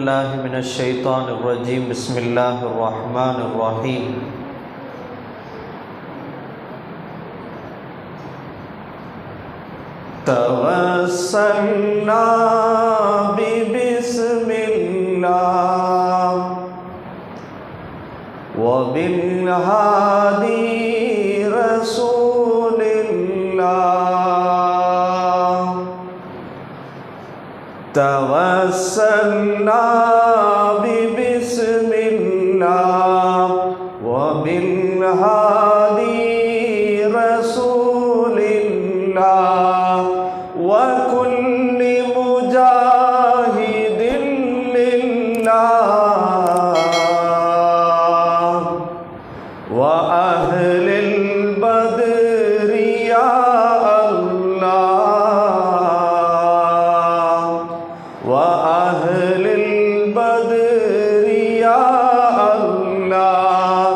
بالله من الشيطان الرجيم بسم الله الرحمن الرحيم توسلنا ببسم الله وبالهادي رسول الله توسلنا ببسم الله وبالهادي رسول الله وكل مجاهد لله وأهل البدر يا الله وأهل البدر يا الله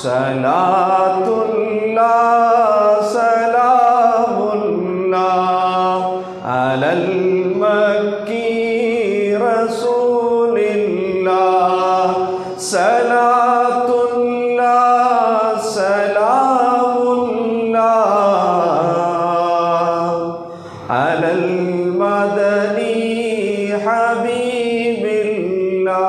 صلاة الله سلام الله على المكي رسول الله صلاة الله سلام الله على المدني حبيب الله.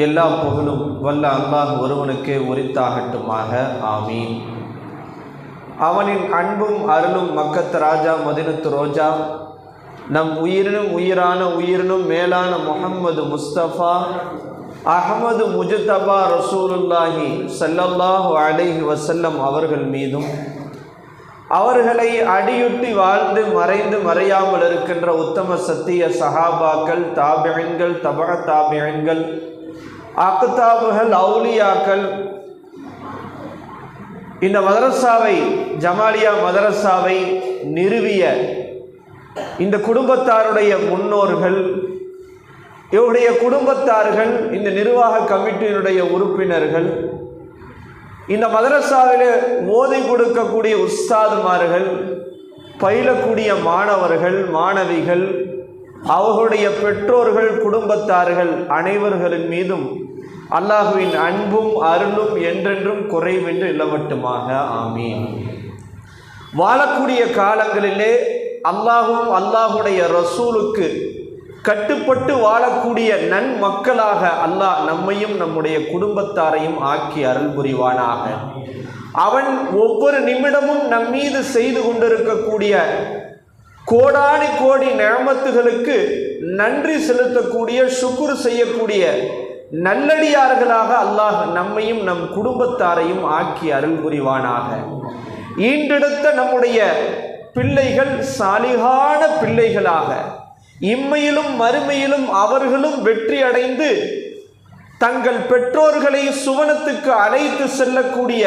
எல்லா புகழும் வல்ல அல்லாஹ் ஒருவனுக்கே உரித்தாகட்டுமாக. ஆமீன். அவனின் அன்பும் அருளும் மக்கத்து ராஜா மதினத்து ரோஜா நம் உயிரினும் உயிரான உயிரினும் மேலான முஹம்மது முஸ்தபா அஹமது முஜ்தபா ரசூலுல்லாஹி ஸல்லல்லாஹு அலைஹி வஸல்லம் அவர்கள் மீதும் அவர்களை அடியுட்டி வாழ்ந்து மறைந்து மறையாமல் இருக்கின்ற உத்தம சத்திய சஹாபாக்கள், தாபிஈன்கள், தபஅ தாபிஈன்கள், அக்தாபுகள், அவுலியாக்கள், இந்த மதரசாவை ஜமாலியா மதரசாவை நிறுவிய இந்த குடும்பத்தாருடைய முன்னோர்கள், இவருடைய குடும்பத்தார்கள், இந்த நிர்வாக கமிட்டியினுடைய உறுப்பினர்கள், இந்த மதரசாவில் ஓதை கொடுக்கக்கூடிய உஸ்தாதுமார்கள், பயிலக்கூடிய மாணவர்கள், மாணவிகள், அவர்களுடைய பெற்றோர்கள், குடும்பத்தார்கள் அனைவர்களின் மீதும் அல்லாஹுவின் அன்பும் அருளும் என்றென்றும் குறைவின்றி நிலவட்டுமாக. ஆமீன். வாழக்கூடிய காலங்களிலே அல்லாஹும் அல்லாஹுடைய ரசூலுக்கு கட்டுப்பட்டு வாழக்கூடிய நன்மக்களாக அல்லாஹ் நம்மையும் நம்முடைய குடும்பத்தாரையும் ஆக்கி அருள் புரிவானாக. அவன் ஒவ்வொரு நிமிடமும் நம்மீது செய்து கொண்டிருக்கக்கூடிய கோடானி கோடி நிஅமத்துகளுக்கு நன்றி செலுத்தக்கூடிய, சுக்ர் செய்யக்கூடிய நல்லடியார்களாக அல்லாஹ் நம்மையும் நம் குடும்பத்தாரையும் ஆக்கி அருள் புரிவானாக. ஈண்டெடுத்த நம்முடைய பிள்ளைகள் சாலிகான பிள்ளைகளாக இம்மையிலும் மறுமையிலும் அவர்களும் வெற்றி அடைந்து தங்கள் பெற்றோர்களை சுவனத்துக்கு அழைத்து செல்லக்கூடிய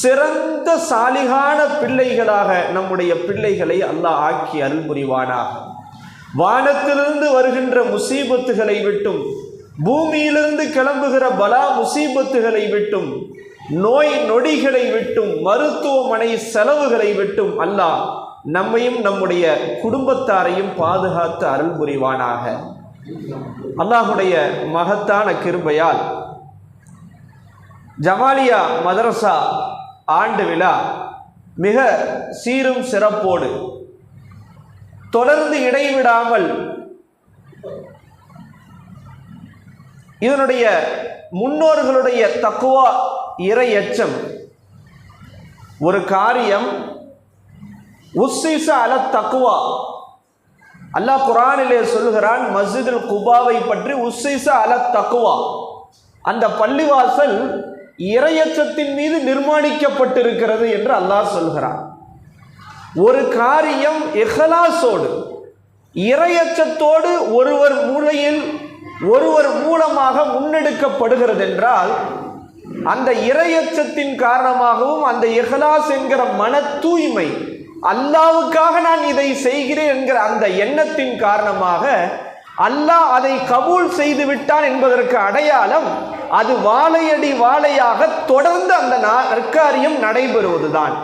சிறந்த சாலிகான பிள்ளைகளாக நம்முடைய பிள்ளைகளை அல்லாஹ் ஆக்கி அருள் புரிவானாக. வானத்திலிருந்து வருகின்ற முசீபத்துகளை விட்டும், பூமியிலிருந்து கிளம்புகிற பலா முசீபத்துகளை விட்டும், நோய் நொடிகளை விட்டும், மருத்துவமனை செலவுகளை விட்டும் அல்லாஹ் நம்மையும் நம்முடைய குடும்பத்தாரையும் பாதுகாத்து அருள் புரிவானாக. அல்லாஹுடைய மகத்தான கிருபையால் ஜமாலியா மதரசா ஆண்டு விழா மிக சீரும் சிறப்போடு தொடர்ந்து இடைவிடாமல் இதனுடைய முன்னோர்களுடைய தக்வா இறையச்சம் ஒரு காரியம் உஸ்ஸிஸ அல தக்வா. அல்லாஹ் குர்ஆனிலே சொல்லுகிறான், மஸ்ஜிதுல் குபாவை பற்றி உஸ்ஸிஸ அல தக்வா, அந்த பள்ளிவாசல் இறையச்சத்தின் மீது நிர்மாணிக்கப்பட்டிருக்கிறது என்று அல்லாஹ் சொல்கிறான். ஒரு காரியம் இஹ்லாஸோடு இறையச்சத்தோடு ஒருவர் மூலையில் ஒருவர் மூலமாக முன்னெடுக்கப்படுகிறது என்றால் அந்த இறையச்சத்தின் காரணமாகவும் அந்த இஹ்லாஸ் என்கிற மன தூய்மை, அல்லாஹ்வுக்காக நான் இதை செய்கிறேன் என்கிற அந்த எண்ணத்தின் காரணமாக அல்லாஹ் அதை கபூல் செய்து விட்டான் என்பதற்கு அடையாளம் அது வாழையடி வாழையாக தொடர்ந்து அந்த நற்காரியம் நடைபெறுவதுதான்.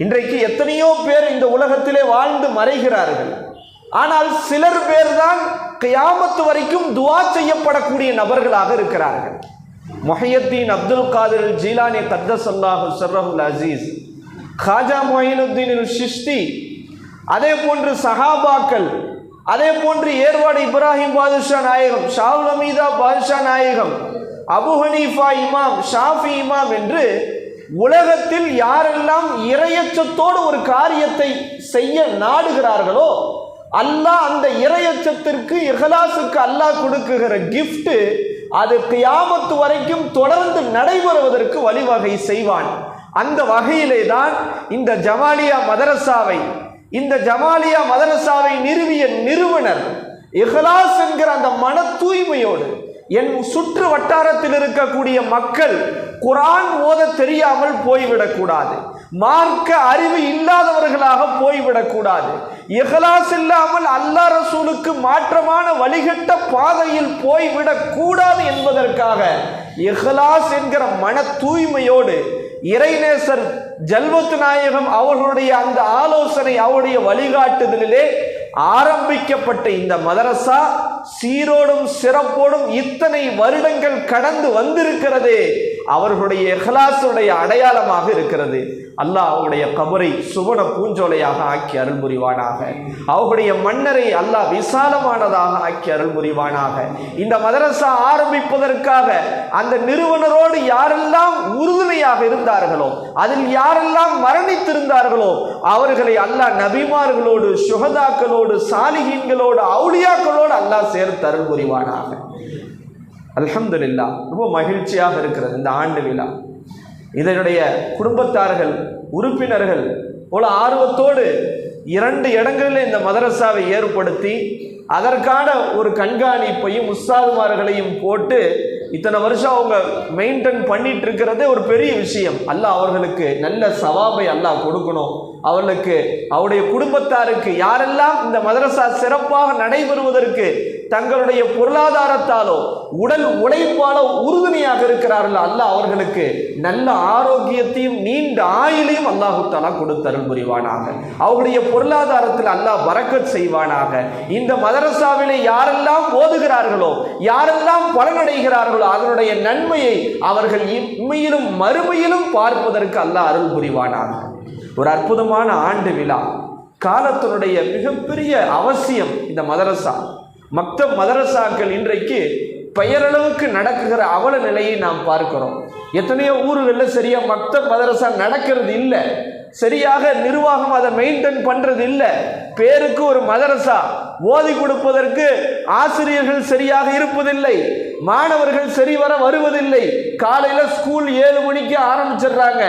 இன்றைக்கு எத்தனையோ பேர் இந்த உலகத்திலே வாழ்ந்து மறைகிறார்கள். ஆனால் சிலர் பேர் தான் கியாமத்து வரைக்கும் துஆ செய்யப்படக்கூடிய நபர்களாக இருக்கிறார்கள். முஹையத்தீன் அப்துல் காதிர் ஜீலானி கத்தஸல்லாஹு ஸர்ரஹுல் அஸீஸ், காஜா மொயினுத்தீன் சிஷ்தி, அதே போன்று சஹாபாக்கள், அதே போன்று ஏர்வாடு இப்ராஹிம் பாதுஷா நாயகம், ஷாவுல் அமீதா பாதுஷா நாயகம், அபு ஹனீஃபா இமாம், ஷாஃபி இமாம் என்று உலகத்தில் யாரெல்லாம் இறையச்சத்தோடு ஒரு காரியத்தை செய்ய நாடுகிறார்களோ அல்லாஹ் அந்த இறையச்சத்திற்கு இஹ்லாஸுக்கு அல்லாஹ் கொடுக்குகிற கிஃப்ட் அது கியாமத்து வரைக்கும் தொடர்ந்து நடைபெறுவதற்கு வழிவகை செய்வான். அந்த வகையிலே தான் இந்த ஜமாலியா மதரசாவை நிறுவிய நிறுவனர் இஹ்லாஸ் என்கிற அந்த மன தூய்மையோடு என் சுற்று வட்டாரத்தில் இருக்கக்கூடிய மக்கள் குர்ஆன் ஓத தெரியாமல் போய்விடக்கூடாது, மார்க்க அறிவு இல்லாதவர்களாக போய்விடக்கூடாது, இஹ்லாஸ் இல்லாமல் அல்லாஹ் ரசூலுக்கு மாற்றமான வழிகட்ட பாதையில் போய்விடக்கூடாது என்பதற்காக இஹ்லாஸ் என்கிற மன தூய்மையோடு இறைநேசர் ஜல்வத்து நாயகம் அவர்களுடைய அந்த ஆலோசனை, அவருடைய வழிகாட்டுதலிலே ஆரம்பிக்கப்பட்ட இந்த மதரசா சீரோடும் சிறப்போடும் இத்தனை வருடங்கள் கடந்து வந்திருக்கிறதே அவர்களுடைய இஹ்லாஸுடைய அடையாளமாக இருக்கிறது. அல்லாஹ் அவருடைய கபரை சுவன பூஞ்சோலையாக ஆக்கி அருள் புரிவானாக. அவருடைய மன்னரை அல்லாஹ் விசாலமானதாக ஆக்கி அருள் புரிவானாக. இந்த மதரசா ஆரம்பிப்பதற்காக அந்த நிறுவனரோடு யாரெல்லாம் உறுதுணையாக இருந்தார்களோ, அதில் யாரெல்லாம் மரணித்திருந்தார்களோ அவர்களை அல்லாஹ் நபிமார்களோடு, சுஹதாக்களோடு, சாலிஹீன்களோடு, அவுலியாக்களோடு அல்லாஹ் சேர்த்து அருள் புரிவானாக. அல்ஹம்துலில்லாஹ், ரொம்ப மகிழ்ச்சியாக இருக்கிறது இந்த ஆண்டு விழா. இதனுடைய குடும்பத்தார்கள், உறுப்பினர்கள் போல ஆர்வத்தோடு 2 இடங்களில் இந்த மதரசாவை ஏற்படுத்தி அதற்கான ஒரு கண்காணிப்பையும் உஸ்தாதுமார்களையும் போட்டு இத்தனை வருஷம் அவங்க மெயின்டைன் பண்ணிட்டு இருக்கிறதே ஒரு பெரிய விஷயம். அல்லாஹ் அவர்களுக்கு நல்ல சவாபை அல்லாஹ் கொடுக்கணும். அவர்களுக்கு, அவருடைய குடும்பத்தாருக்கு, யாரெல்லாம் இந்த மதரசா சிறப்பாக நடைபெறுவதற்கு தங்களுடைய பொருளாதாரத்தாலோ உடல் உழைப்பாலோ உறுதுணையாக இருக்கிறார்கள், அல்லாஹ் அவர்களுக்கு நல்ல ஆரோக்கியத்தையும் நீண்ட ஆயுளையும் அல்லாஹு தஆலா கொடுத்தருள் புரிவானாக. அவருடைய பொருளாதாரத்தில் அல்லாஹ் பரக்கத் செய்வானாக. இந்த மதரசாவிலே யாரெல்லாம் ஓதுகிறார்களோ, யாரெல்லாம் பலனடைகிறார்களோ அதனுடைய நன்மையை அவர்கள் இம்மையிலும் மறுமையிலும் பார்ப்பதற்கு அல்லாஹ் அருள் புரிவானாக. ஒரு அற்புதமான ஆண்டு விழா. காலத்தினுடைய மிகப்பெரிய அவசியம் இந்த மதரசா. மக்தப் மதரசாக்கள் இன்றைக்கு பெயரளவுக்கு நடக்குகிற அவல நிலையை நாம் பார்க்கிறோம். எத்தனையோ ஊர்களில் சரியா மக்தப் மதரசா நடக்கிறது இல்லை, சரியாக நிர்வாகம் அதை மெயின்டைன் பண்றது இல்லை. பேருக்கு ஒரு மதரசா, ஓதி கொடுப்பதற்கு ஆசிரியர்கள் சரியாக இருப்பதில்லை, மாணவர்கள் சரிவர வருவதில்லை. காலையில ஸ்கூல் 7 மணிக்கு ஆரம்பிச்சிடுறாங்க.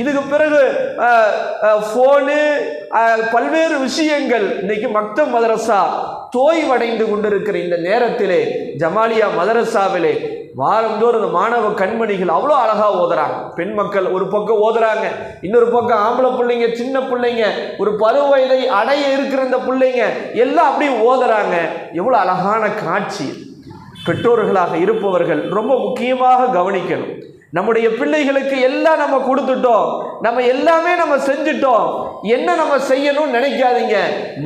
இதுக்கு பிறகு போனு, பல்வேறு விஷயங்கள். இன்னைக்கு மக்தப் மதரசா தோய்வடைந்து கொண்டிருக்கிற இந்த நேரத்திலே ஜமாலியா மதரசாவிலே வாரந்தோறும் இந்த மாணவ கண்மணிகள் அவ்வளோ அழகா ஓதுறாங்க. பெண் மக்கள் ஒரு பக்கம் ஓதுறாங்க, இன்னொரு பக்கம் ஆம்பளை பிள்ளைங்க, சின்ன பிள்ளைங்க, ஒரு பருவ வயதை அடைய இருக்கிற இந்த பிள்ளைங்க எல்லாம் அப்படி ஓதுறாங்க. எவ்வளோ அழகான காட்சி. பெற்றோர்களாக இருப்பவர்கள் ரொம்ப முக்கியமாக கவனிக்கணும். நம்முடைய பிள்ளைகளுக்கு எல்லாம் நம்ம கொடுத்துட்டோம், நம்ம எல்லாமே நம்ம செஞ்சிட்டோம், என்ன நம்ம செய்யணும்னு நினைக்காதீங்க.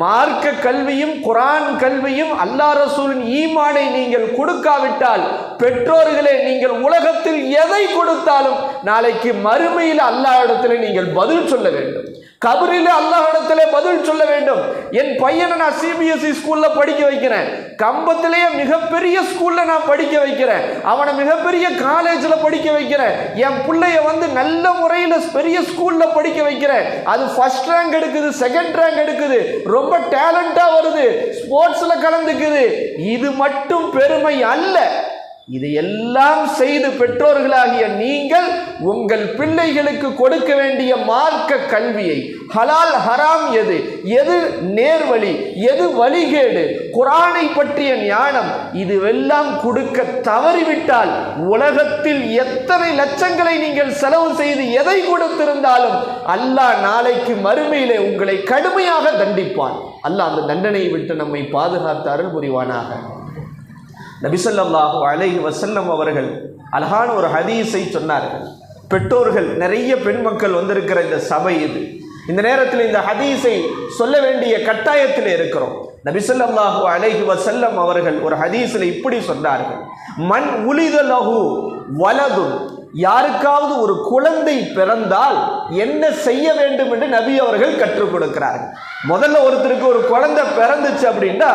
மார்க்க கல்வியும் குர்ஆன் கல்வியும் அல்லாஹ் ரசூலின் ஈமானை நீங்கள் கொடுக்காவிட்டால், பெற்றோர்களே, நீங்கள் உலகத்தில் எதை கொடுத்தாலும் நாளைக்கு மறுமையில் அல்லாஹ் இடத்துல நீங்கள் பதில் சொல்ல வேண்டும். கபரில் அல்லாஹ் இடத்துல பதில் சொல்ல வேண்டும். என் பையனை நான் சிபிஎஸ்இ ஸ்கூல்ல படிக்க வைக்கிறேன், கம்பத்திலேயே மிகப்பெரிய ஸ்கூல்ல நான் படிக்க வைக்கிறேன், அவனை மிகப்பெரிய காலேஜ்ல படிக்க வைக்கிறேன், என் பிள்ளைய நல்ல முறையில் பெரிய ஸ்கூல்ல படிக்க வைக்கிறேன், அது ஃபர்ஸ்ட் ரேங்க் எடுக்குது, செகண்ட் ரேங்க் எடுக்குது, ரொம்ப டேலண்டா வருது, ஸ்போர்ட்ஸ்ல கலந்துக்குது. இது மட்டும் பெருமை அல்ல. இதையெல்லாம் செய்து பெற்றோர்களாகிய நீங்கள் உங்கள் பிள்ளைகளுக்கு கொடுக்க வேண்டிய மார்க்க கல்வியை, ஹலால் ஹராம் எது, எது நேர்வழி, எது வழிகேடு, குர்ஆனை பற்றிய ஞானம், இதுவெல்லாம் கொடுக்க தவறிவிட்டால் உலகத்தில் எத்தனை லட்சங்களை நீங்கள் செலவு செய்து எதை கொடுத்திருந்தாலும் அல்லாஹ் நாளைக்கு மறுமையிலே உங்களை கடுமையாக தண்டிப்பான். அல்லாஹ் அந்த தண்டனையை விட்டு நம்மை பாதுகாத்து அருள் புரிவானாக. நபி ஸல்லல்லாஹு அலைஹி வஸல்லம் அவர்கள் அழகான ஒரு ஹதீஸை சொன்னார்கள். பெற்றோர்கள், நிறைய பெண் மக்கள் வந்திருக்கிற இந்த சபை இது, இந்த நேரத்தில் இந்த ஹதீஸை சொல்ல வேண்டிய கட்டாயத்தில் இருக்கிறோம். நபி ஸல்லல்லாஹு அலைஹி வஸல்லம் அவர்கள் ஒரு ஹதீஸில் இப்படி சொன்னார்கள், மன் உலித லஹு வலதுன், யாருக்காவது ஒரு குழந்தை பிறந்தால் என்ன செய்ய வேண்டும் என்று நபி அவர்கள் கற்றுக் கொடுக்கிறார்கள். முதல்ல ஒருத்தருக்கு ஒரு குழந்தை பிறந்துச்சு அப்படின்னா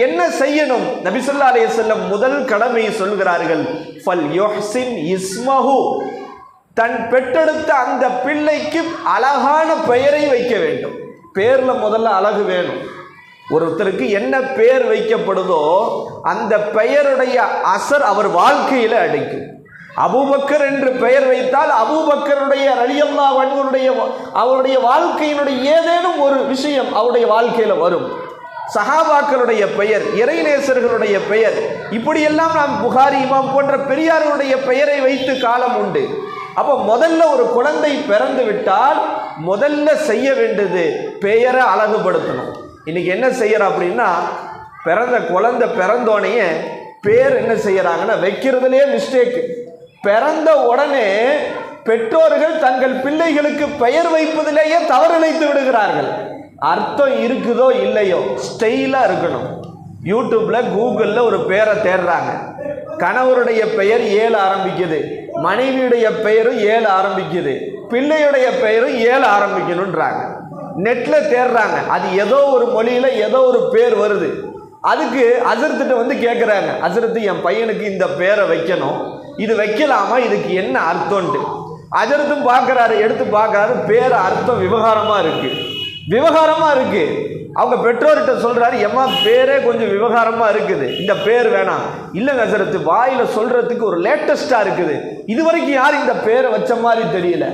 என்ன செய்யணும்? நபி ஸல்லல்லாஹு அலைஹி வஸல்லம் முதல் கடமையை சொல்கிறார்கள், ஃபல் யுஹ்சின் இஸ்மஹு, தன் பெற்றெடுத்த அந்த பிள்ளைக்கு அழகான பெயரை வைக்க வேண்டும். பேர்ல முதல்ல அழகு வேணும். ஒருத்தருக்கு என்ன பெயர் வைக்கப்படுதோ அந்த பெயருடைய அசர் அவர் வாழ்க்கையில அடிக்கும். அபூபக்கர் என்று பெயர் வைத்தால் அபூபக்கருடைய ரலியல்லாஹு அன்ஹுடைய அவருடைய வாழ்க்கையினுடைய ஏதேனும் ஒரு விஷயம் அவருடைய வாழ்க்கையில வரும். சஹாபாக்களுடைய பெயர், இறைநேசர்களுடைய பெயர், இப்படியெல்லாம் நாம் புகாரி இமாம் போன்ற பெரியார்களுடைய பெயரை வைத்து காலம் உண்டு. அப்போ முதல்ல ஒரு குழந்தை பிறந்து விட்டால் முதல்ல செய்ய வேண்டியது பெயரை அழகுபடுத்தணும். இன்னைக்கு என்ன செய்யறோம் அப்படின்னா, பிறந்த குழந்தை பிறந்தோடனே பேர் என்ன செய்யறாங்கன்னா வைக்கிறதுலேயே மிஸ்டேக். பிறந்த உடனே பெற்றோர்கள் தங்கள் பிள்ளைகளுக்கு பெயர் வைப்பதிலேயே தவறிழைத்து விடுகிறார்கள். அர்த்தம் இருக்குதோ இல்லையோ ஸ்டைலா இருக்கணும். யூடியூப்ல கூகுள்ல ஒரு பேரை தேடுறாங்க, கணவருடைய பெயர் 7 ஆரம்பிக்குது, மனைவியுடைய பெயரும் 7 ஆரம்பிக்குது, பிள்ளையுடைய பெயரும் 7 ஆரம்பிக்கணுன்றாங்க. நெட்ல தேடுறாங்க, அது ஏதோ ஒரு மொழியில ஏதோ ஒரு பேர் வருது. அதுக்கு அஜர்த்திட்ட வந்து கேட்குறாங்க, அஜர்த்து என் பையனுக்கு இந்த பேரை வைக்கணும், இது வைக்கலாமா, இதுக்கு என்ன அர்த்தம்ட்டு. அஜர்த்தும் பார்க்குறாரு, எடுத்து பார்க்குறாரு, பேர் அர்த்தம் விவகாரமாக இருக்கு. அவங்க பெற்றோர்கிட்ட சொல்றாரு, எம்மா பேரே கொஞ்சம் விவகாரமா இருக்குது, இந்த பேர் வேணாம். இல்லைங்க அஜர்த்து, வாயில சொல்றதுக்கு ஒரு லேட்டஸ்டா இருக்குது, இது வரைக்கும் யாரும் இந்த பேரை வச்ச மாதிரி தெரியல,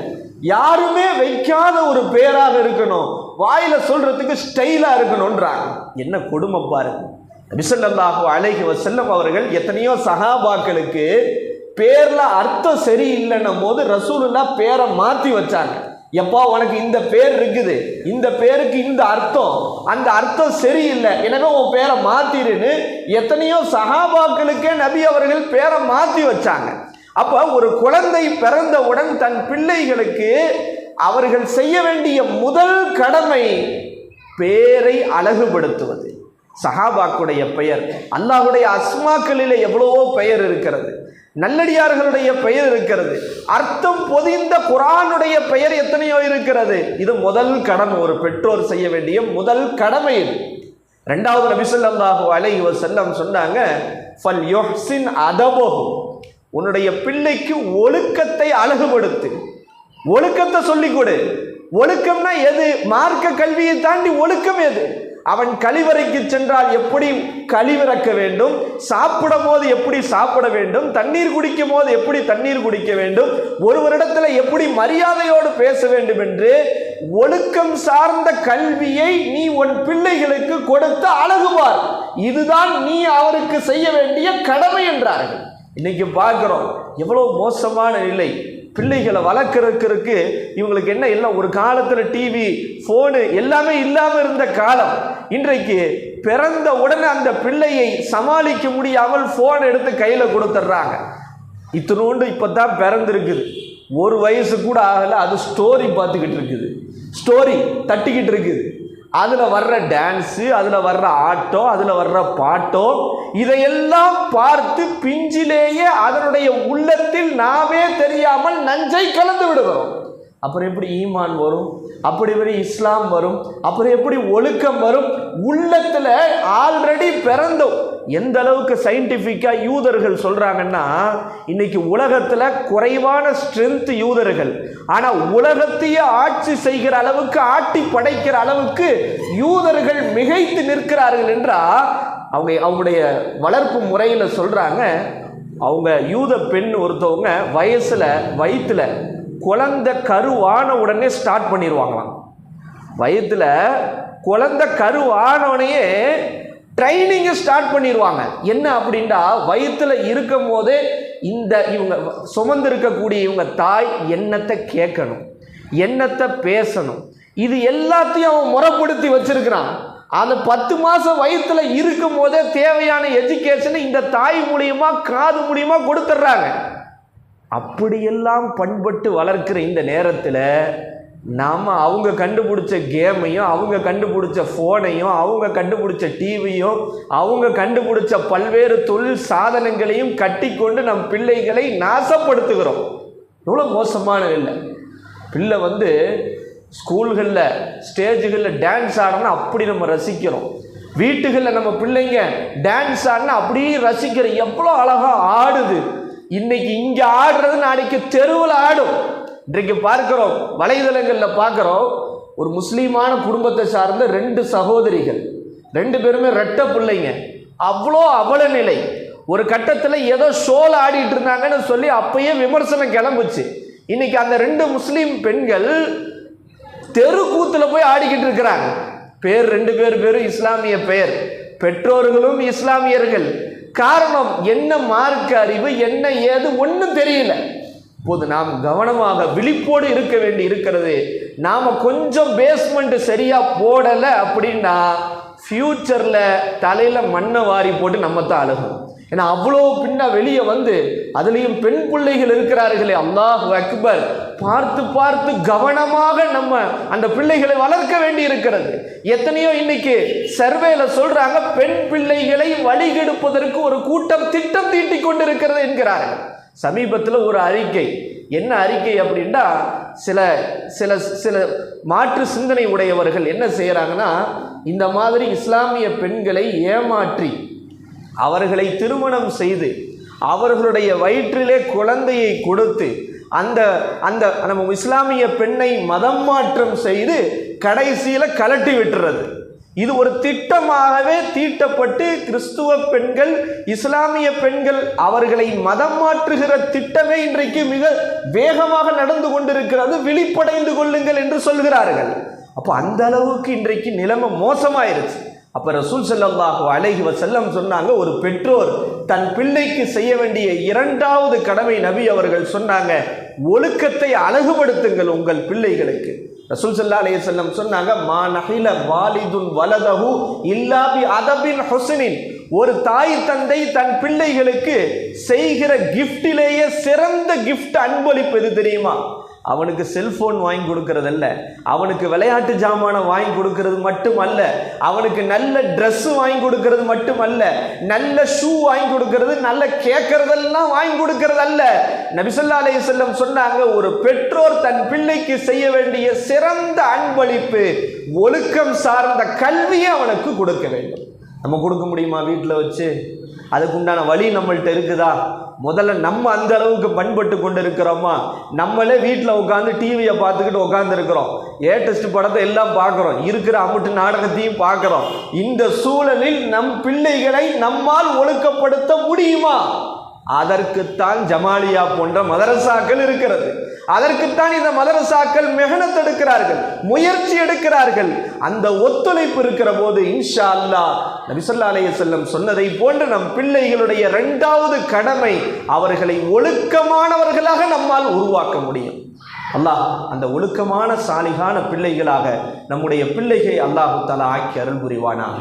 யாருமே வைக்காத ஒரு பேராக இருக்கணும், வாயில சொல்றதுக்கு ஸ்டைலா இருக்கணும்ன்றாங்க. என்ன கொடுமை பாருங்க. நபி ஸல்லல்லாஹு அலைஹி வஸல்லம் அவர்கள் எத்தனையோ சஹாபாக்களுக்கு பேர்ல அர்த்தம் சரியில்லைன்னும் போது ரசூலுல்லாஹ் பேரை மாற்றி வச்சாங்க. எப்பா உனக்கு இந்த பேர் இருக்குது, இந்த பேருக்கு இந்த அர்த்தம், அந்த அர்த்தம் சரியில்லை, எனவே உன் பேரை மாத்திருன்னு எத்தனையோ சஹாபாக்களுக்கே நபி அவர்கள் பேரை மாற்றி வச்சாங்க. அப்ப ஒரு குழந்தை பிறந்தவுடன் தன் பிள்ளைகளுக்கு அவர்கள் செய்ய வேண்டிய முதல் கடமை பேரை அழகுபடுத்துவது. சஹாபாக்குடைய பெயர், அல்லாஹ்வுடைய அஸ்மாக்களிலே எவ்வளவோ பெயர் இருக்கிறது, நல்லடியார்களுடைய பெயர் இருக்கிறது, அர்த்தம் பொதிந்த குர்ஆனுடைய பெயர் எத்தனையோ இருக்கிறது. இது முதல் கடமை, ஒரு பெற்றோர் செய்ய வேண்டிய முதல் கடமை இது. ரெண்டாவது நபி ஸல்லல்லாஹு அலைஹி வஸல்லம் சொன்னாங்க, ஃபல் யுஹ்சின் அதபஹு, உன்னுடைய பிள்ளைக்கு ஒழுக்கத்தை அழகுபடுத்து, ஒழுக்கத்தை சொல்லிக் கொடு. ஒழுக்கம்னா எது? மார்க்க கல்வியை தாண்டி ஒழுக்கம் எது? அவன் கழிவறைக்கு சென்றால் எப்படி கழிவிறக்க வேண்டும், சாப்பிடும் போது எப்படி சாப்பிட வேண்டும், தண்ணீர் குடிக்கும் போது எப்படி தண்ணீர் குடிக்க வேண்டும், ஒருவரிடத்தில் எப்படி மரியாதையோடு பேச வேண்டும் என்று ஒழுக்கம் சார்ந்த கல்வியை நீ உன் பிள்ளைகளுக்கு கொடுத்து அழகுவார். இதுதான் நீ அவருக்கு செய்ய வேண்டிய கடமை என்றார்கள். இன்னைக்கு பார்க்கிறோம் எவ்வளவு மோசமான நிலை. பிள்ளைகளை வளர்க்கறதுக்கு இவங்களுக்கு என்ன இல்லை, ஒரு காலத்தில் டிவி ஃபோனு எல்லாமே இல்லாமல் இருந்த காலம். இன்றைக்கு பிறந்த உடனே அந்த பிள்ளையை சமாளிக்க முடியாமல் ஃபோன் எடுத்து கையில் கொடுத்துட்றாங்க. இத்தினோண்டு இப்போ தான் பிறந்திருக்குது, 1 வயசு கூட ஆகலை, அது ஸ்டோரி பார்த்துக்கிட்டு இருக்குது, ஸ்டோரி தட்டிக்கிட்டு இருக்குது. அதில் வர்ற டான்ஸு, அதில் வர்ற ஆட்டோ, அதில் வர்ற பாட்டோ, இதையெல்லாம் பார்த்து பிஞ்சிலேயே அதனுடைய உள்ளத்தில் நாமே தெரியாமல் நஞ்சை கலந்து விடுகிறோம். அப்புறம் எப்படி ஈமான் வரும், அப்படி எப்படி இஸ்லாம் வரும், அப்புறம் எப்படி ஒழுக்கம் வரும்? உள்ளத்தில் ஆல்ரெடி பிறந்தோம். எந்த அளவுக்கு சயின்டிஃபிக்கா யூதர்கள் சொல்றாங்கன்னா, இன்னைக்கு உலகத்துல குறைவான ஸ்ட்ரென்த் யூதர்கள், ஆனா உலகத்தையே ஆட்சி செய்கிற அளவுக்கு, ஆட்டி படைக்கிற அளவுக்கு யூதர்கள் மிகைத்து நிற்கிறார்கள் என்றா அவங்களுடைய வளர்ப்பு முறையில சொல்றாங்க. அவங்க யூத பெண் ஒருத்தவங்க வயிற்றுல குழந்தை கருவான உடனே ஸ்டார்ட் பண்ணிடுவாங்களாம். வயிற்றுல குழந்தை கருவானோடனே ட்ரைனிங்கை ஸ்டார்ட் பண்ணிடுவாங்க. என்ன அப்படின்னா, வயிற்றுல இருக்கும் போதே இவங்க சுமந்து இருக்கக்கூடிய இவங்க தாய் என்னத்தை கேட்கணும், என்னத்தை பேசணும், இது எல்லாத்தையும் அவன் முறைப்படுத்தி வச்சிருக்கிறான். அந்த 10 மாதம் வயிற்றுல இருக்கும் போதே தேவையான எஜுகேஷனை இந்த தாய் மூலியமா காது மூலியமா கொடுத்துட்றாங்க. அப்படியெல்லாம் பண்பட்டு வளர்க்கிற இந்த நேரத்தில் நாம் அவங்க கண்டுபிடிச்ச கேமையும், அவங்க கண்டுபிடிச்ச ஃபோனையும், அவங்க கண்டுபிடிச்ச டிவியும், அவங்க கண்டுபிடிச்ச பல்வேறு தொழில் சாதனங்களையும் கட்டிக்கொண்டு நம் பிள்ளைகளை நாசப்படுத்துகிறோம். எவ்வளோ மோசமான இல்லை. பிள்ளை ஸ்கூல்களில் ஸ்டேஜுகளில் டான்ஸ் ஆடணும்னா அப்படி நம்ம ரசிக்கிறோம். வீட்டுகளில் நம்ம பிள்ளைங்க டான்ஸ் ஆடினா அப்படியே ரசிக்கிறோம். எவ்வளோ அழகாக ஆடுது. இன்னைக்கு இங்கே ஆடுறது நாளைக்கு தெருவில் ஆடும். இன்றைக்கு பார்க்கிறோம், வலைதளங்களில் பார்க்குறோம், ஒரு முஸ்லீமான குடும்பத்தை சார்ந்த 2 சகோதரிகள், 2 பேருமே ரெட்டை பிள்ளைங்க. அவ்வளோ அவல நிலை. ஒரு கட்டத்தில் ஏதோ ஷோவில் ஆடிட்டு இருந்தாங்கன்னு சொல்லி அப்பயே விமர்சனம் கிளம்புச்சு. இன்னைக்கு அந்த 2 முஸ்லீம் பெண்கள் தெருக்கூத்தில் போய் ஆடிக்கிட்டு இருக்கிறாங்க. பேர் 2 பேரும் இஸ்லாமிய பெயர், பெற்றோர்களும் இஸ்லாமியர்கள். காரணம் என்ன? மார்க்க அறிவு என்ன ஏது ஒன்றும் தெரியல. இப்போது நாம் கவனமாக விழிப்போடு இருக்க வேண்டி இருக்கிறது. நாம் கொஞ்சம் பேஸ்மெண்ட் சரியாக போடலை அப்படின்னா ஃப்யூச்சரில் தலையில் மண்ணை வாரி போட்டு நம்ம தான் அழுகும். ஏன்னா அவ்வளோ பின்னா வெளியே அதுலேயும் பெண் பிள்ளைகள் இருக்கிறார்களே, அல்லாஹ் அக்பர். பார்த்து பார்த்து கவனமாக நம்ம அந்த பிள்ளைகளை வளர்க்க வேண்டி இருக்கிறது. எத்தனையோ இன்னைக்கு சர்வேல சொல்றாங்க, பெண் பிள்ளைகளை வழிகெடுப்பதற்கு ஒரு கூட்டம் திட்டம் தீட்டிக் கொண்டிருக்கிறது என்கிறார்கள். சமீபத்தில் ஒரு அறிக்கை, என்ன அறிக்கை அப்படின்னா, சில சில சில மாற்று சிந்தனை உடையவர்கள் என்ன செய்கிறாங்கன்னா, இந்த மாதிரி இஸ்லாமிய பெண்களை ஏமாற்றி அவர்களை திருமணம் செய்து அவர்களுடைய வயிற்றிலே குழந்தையை கொடுத்து அந்த அந்த நம்ம இஸ்லாமிய பெண்ணை மதம் மாற்றம் செய்து கடைசியில் கலட்டி விட்டுறது. இது ஒரு திட்டமாகவே தீட்டப்பட்டு கிறிஸ்துவ பெண்கள், இஸ்லாமிய பெண்கள் அவர்களை மதம் மாற்றுகிற திட்டமே இன்றைக்கு மிக வேகமாக நடந்து கொண்டிருக்கிறது. விழிப்படைந்து கொள்ளுங்கள் என்று சொல்கிறார்கள். அப்போ அந்த அளவுக்கு இன்றைக்கு நிலைமை மோசமாயிருச்சு. அப்போ ரசூல் ஸல்லல்லாஹு அலைஹி வஸல்லம் சொன்னாங்க, ஒரு பெற்றோர் தன் பிள்ளைக்கு செய்ய வேண்டிய 2வது கடமை நபி அவர்கள் சொன்னாங்க, ஒழுக்கத்தை அழகுபடுத்துங்கள் உங்கள் பிள்ளைகளுக்கு. ரசூல் ஸல்லல்லாஹு அலைஹி வஸல்லம் சொன்னாங்க, மா நஹில வாலிதுன் வலதஹு இல்லா பி அதபின் ஹுஸ்னின். ஒரு தாய் தந்தை தன் பிள்ளைகளுக்கு செய்கிற கிஃப்டிலேயே சிறந்த கிஃப்ட் அன்பளிப்பு எது தெரியுமா? அவனுக்கு செல்போன் வாங்கி கொடுக்கறதல்ல, அவனுக்கு விளையாட்டு ஜாமானை வாங்கி கொடுக்கறது மட்டுமல்ல, அவனுக்கு நல்ல ட்ரெஸ் வாங்கி கொடுக்கறது மட்டுமல்ல, நல்ல ஷூ வாங்கி கொடுக்கறது, நல்ல கேட்கறதெல்லாம் வாங்கி கொடுக்கறது அல்ல. நபி ஸல்லல்லாஹு அலைஹி வஸல்லம் சொன்னாங்க, ஒரு பெற்றோர் தன் பிள்ளைக்கு செய்ய வேண்டிய சிறந்த அன்பளிப்பு ஒழுக்கம் சார்ந்த கல்வியை அவனுக்கு கொடுக்க வேண்டும். நம்ம கொடுக்க முடியுமா வீட்டில் வச்சு? அதுக்குண்டான வழி நம்மள்கிட்ட இருக்குதா? முதல்ல நம்ம அந்த அளவுக்கு பண்பட்டு கொண்டு இருக்கிறோமா? நம்மளே வீட்டில் உட்காந்து டிவியை பார்த்துக்கிட்டு உட்காந்துருக்கிறோம், லேட்டஸ்ட் படத்தை எல்லாம் பார்க்குறோம், இருக்கிற அமுட்டு நாடகத்தையும் பார்க்குறோம். இந்த சூழலில் நம் பிள்ளைகளை நம்மால் ஒழுக்கப்படுத்த முடியுமா? அதற்குத்தான் ஜமாலியா போன்ற மதரசாக்கள் இருக்கிறது. அதற்குத்தான் இந்த மதரசாக்கள் மெஹனத் எடுக்கிறார்கள், முயற்சி எடுக்கிறார்கள். அந்த ஒத்துழைப்பு இருக்கிற போது இன்ஷா அல்லாஹ் நபி ஸல்லல்லாஹு அலைஹி வஸல்லம் சொன்னதை போன்று நம் பிள்ளைகளுடைய 2வது கடமை, அவர்களை ஒழுக்கமானவர்களாக நம்மால் உருவாக்க முடியும். அல்லாஹ் அந்த ஒழுக்கமான சாலிகான பிள்ளைகளாக நம்முடைய பிள்ளைகளை அல்லாஹ் தஆலா ஆக்கி அருள் புரிவானாக.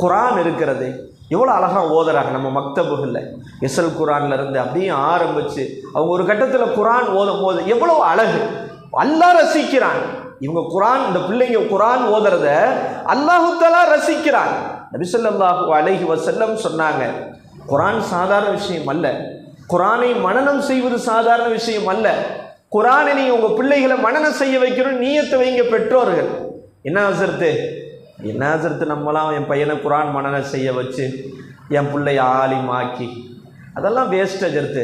குர்ஆன் இருக்கிறது, எவ்வளோ அழகாக ஓதுறாங்க நம்ம மக்தபுகளில். எஸ்எல் குர்ஆன்ல இருந்து அப்படியே ஆரம்பித்து அவங்க ஒரு கட்டத்தில் குர்ஆன் ஓதும் போது எவ்வளோ அழகு, அல்லாஹ் ரசிக்கிறான். இவங்க குர்ஆன், இந்த பிள்ளைங்க குர்ஆன் ஓதுறத அல்லாஹ் தஆலா ரசிக்கிறான். நபி ஸல்லல்லாஹு அலைஹி வஸல்லம் சொன்னாங்க, குர்ஆன் சாதாரண விஷயம் அல்ல, குர்ஆனை மனனம் செய்வது சாதாரண விஷயம் அல்ல. குர்ஆனை நீங்கள் உங்கள் பிள்ளைகளை மனனம் செய்ய வைக்கணும், நியத்தை வைங்க பெற்றோர்கள். என்ன ஹசரத்து நம்மளாம் என் பையனை குர்ஆன் மனனம் செய்ய வச்சு என் பிள்ளைய ஆலிம் ஆக்கி, அதெல்லாம் வேஸ்ட் ஹசரத்து.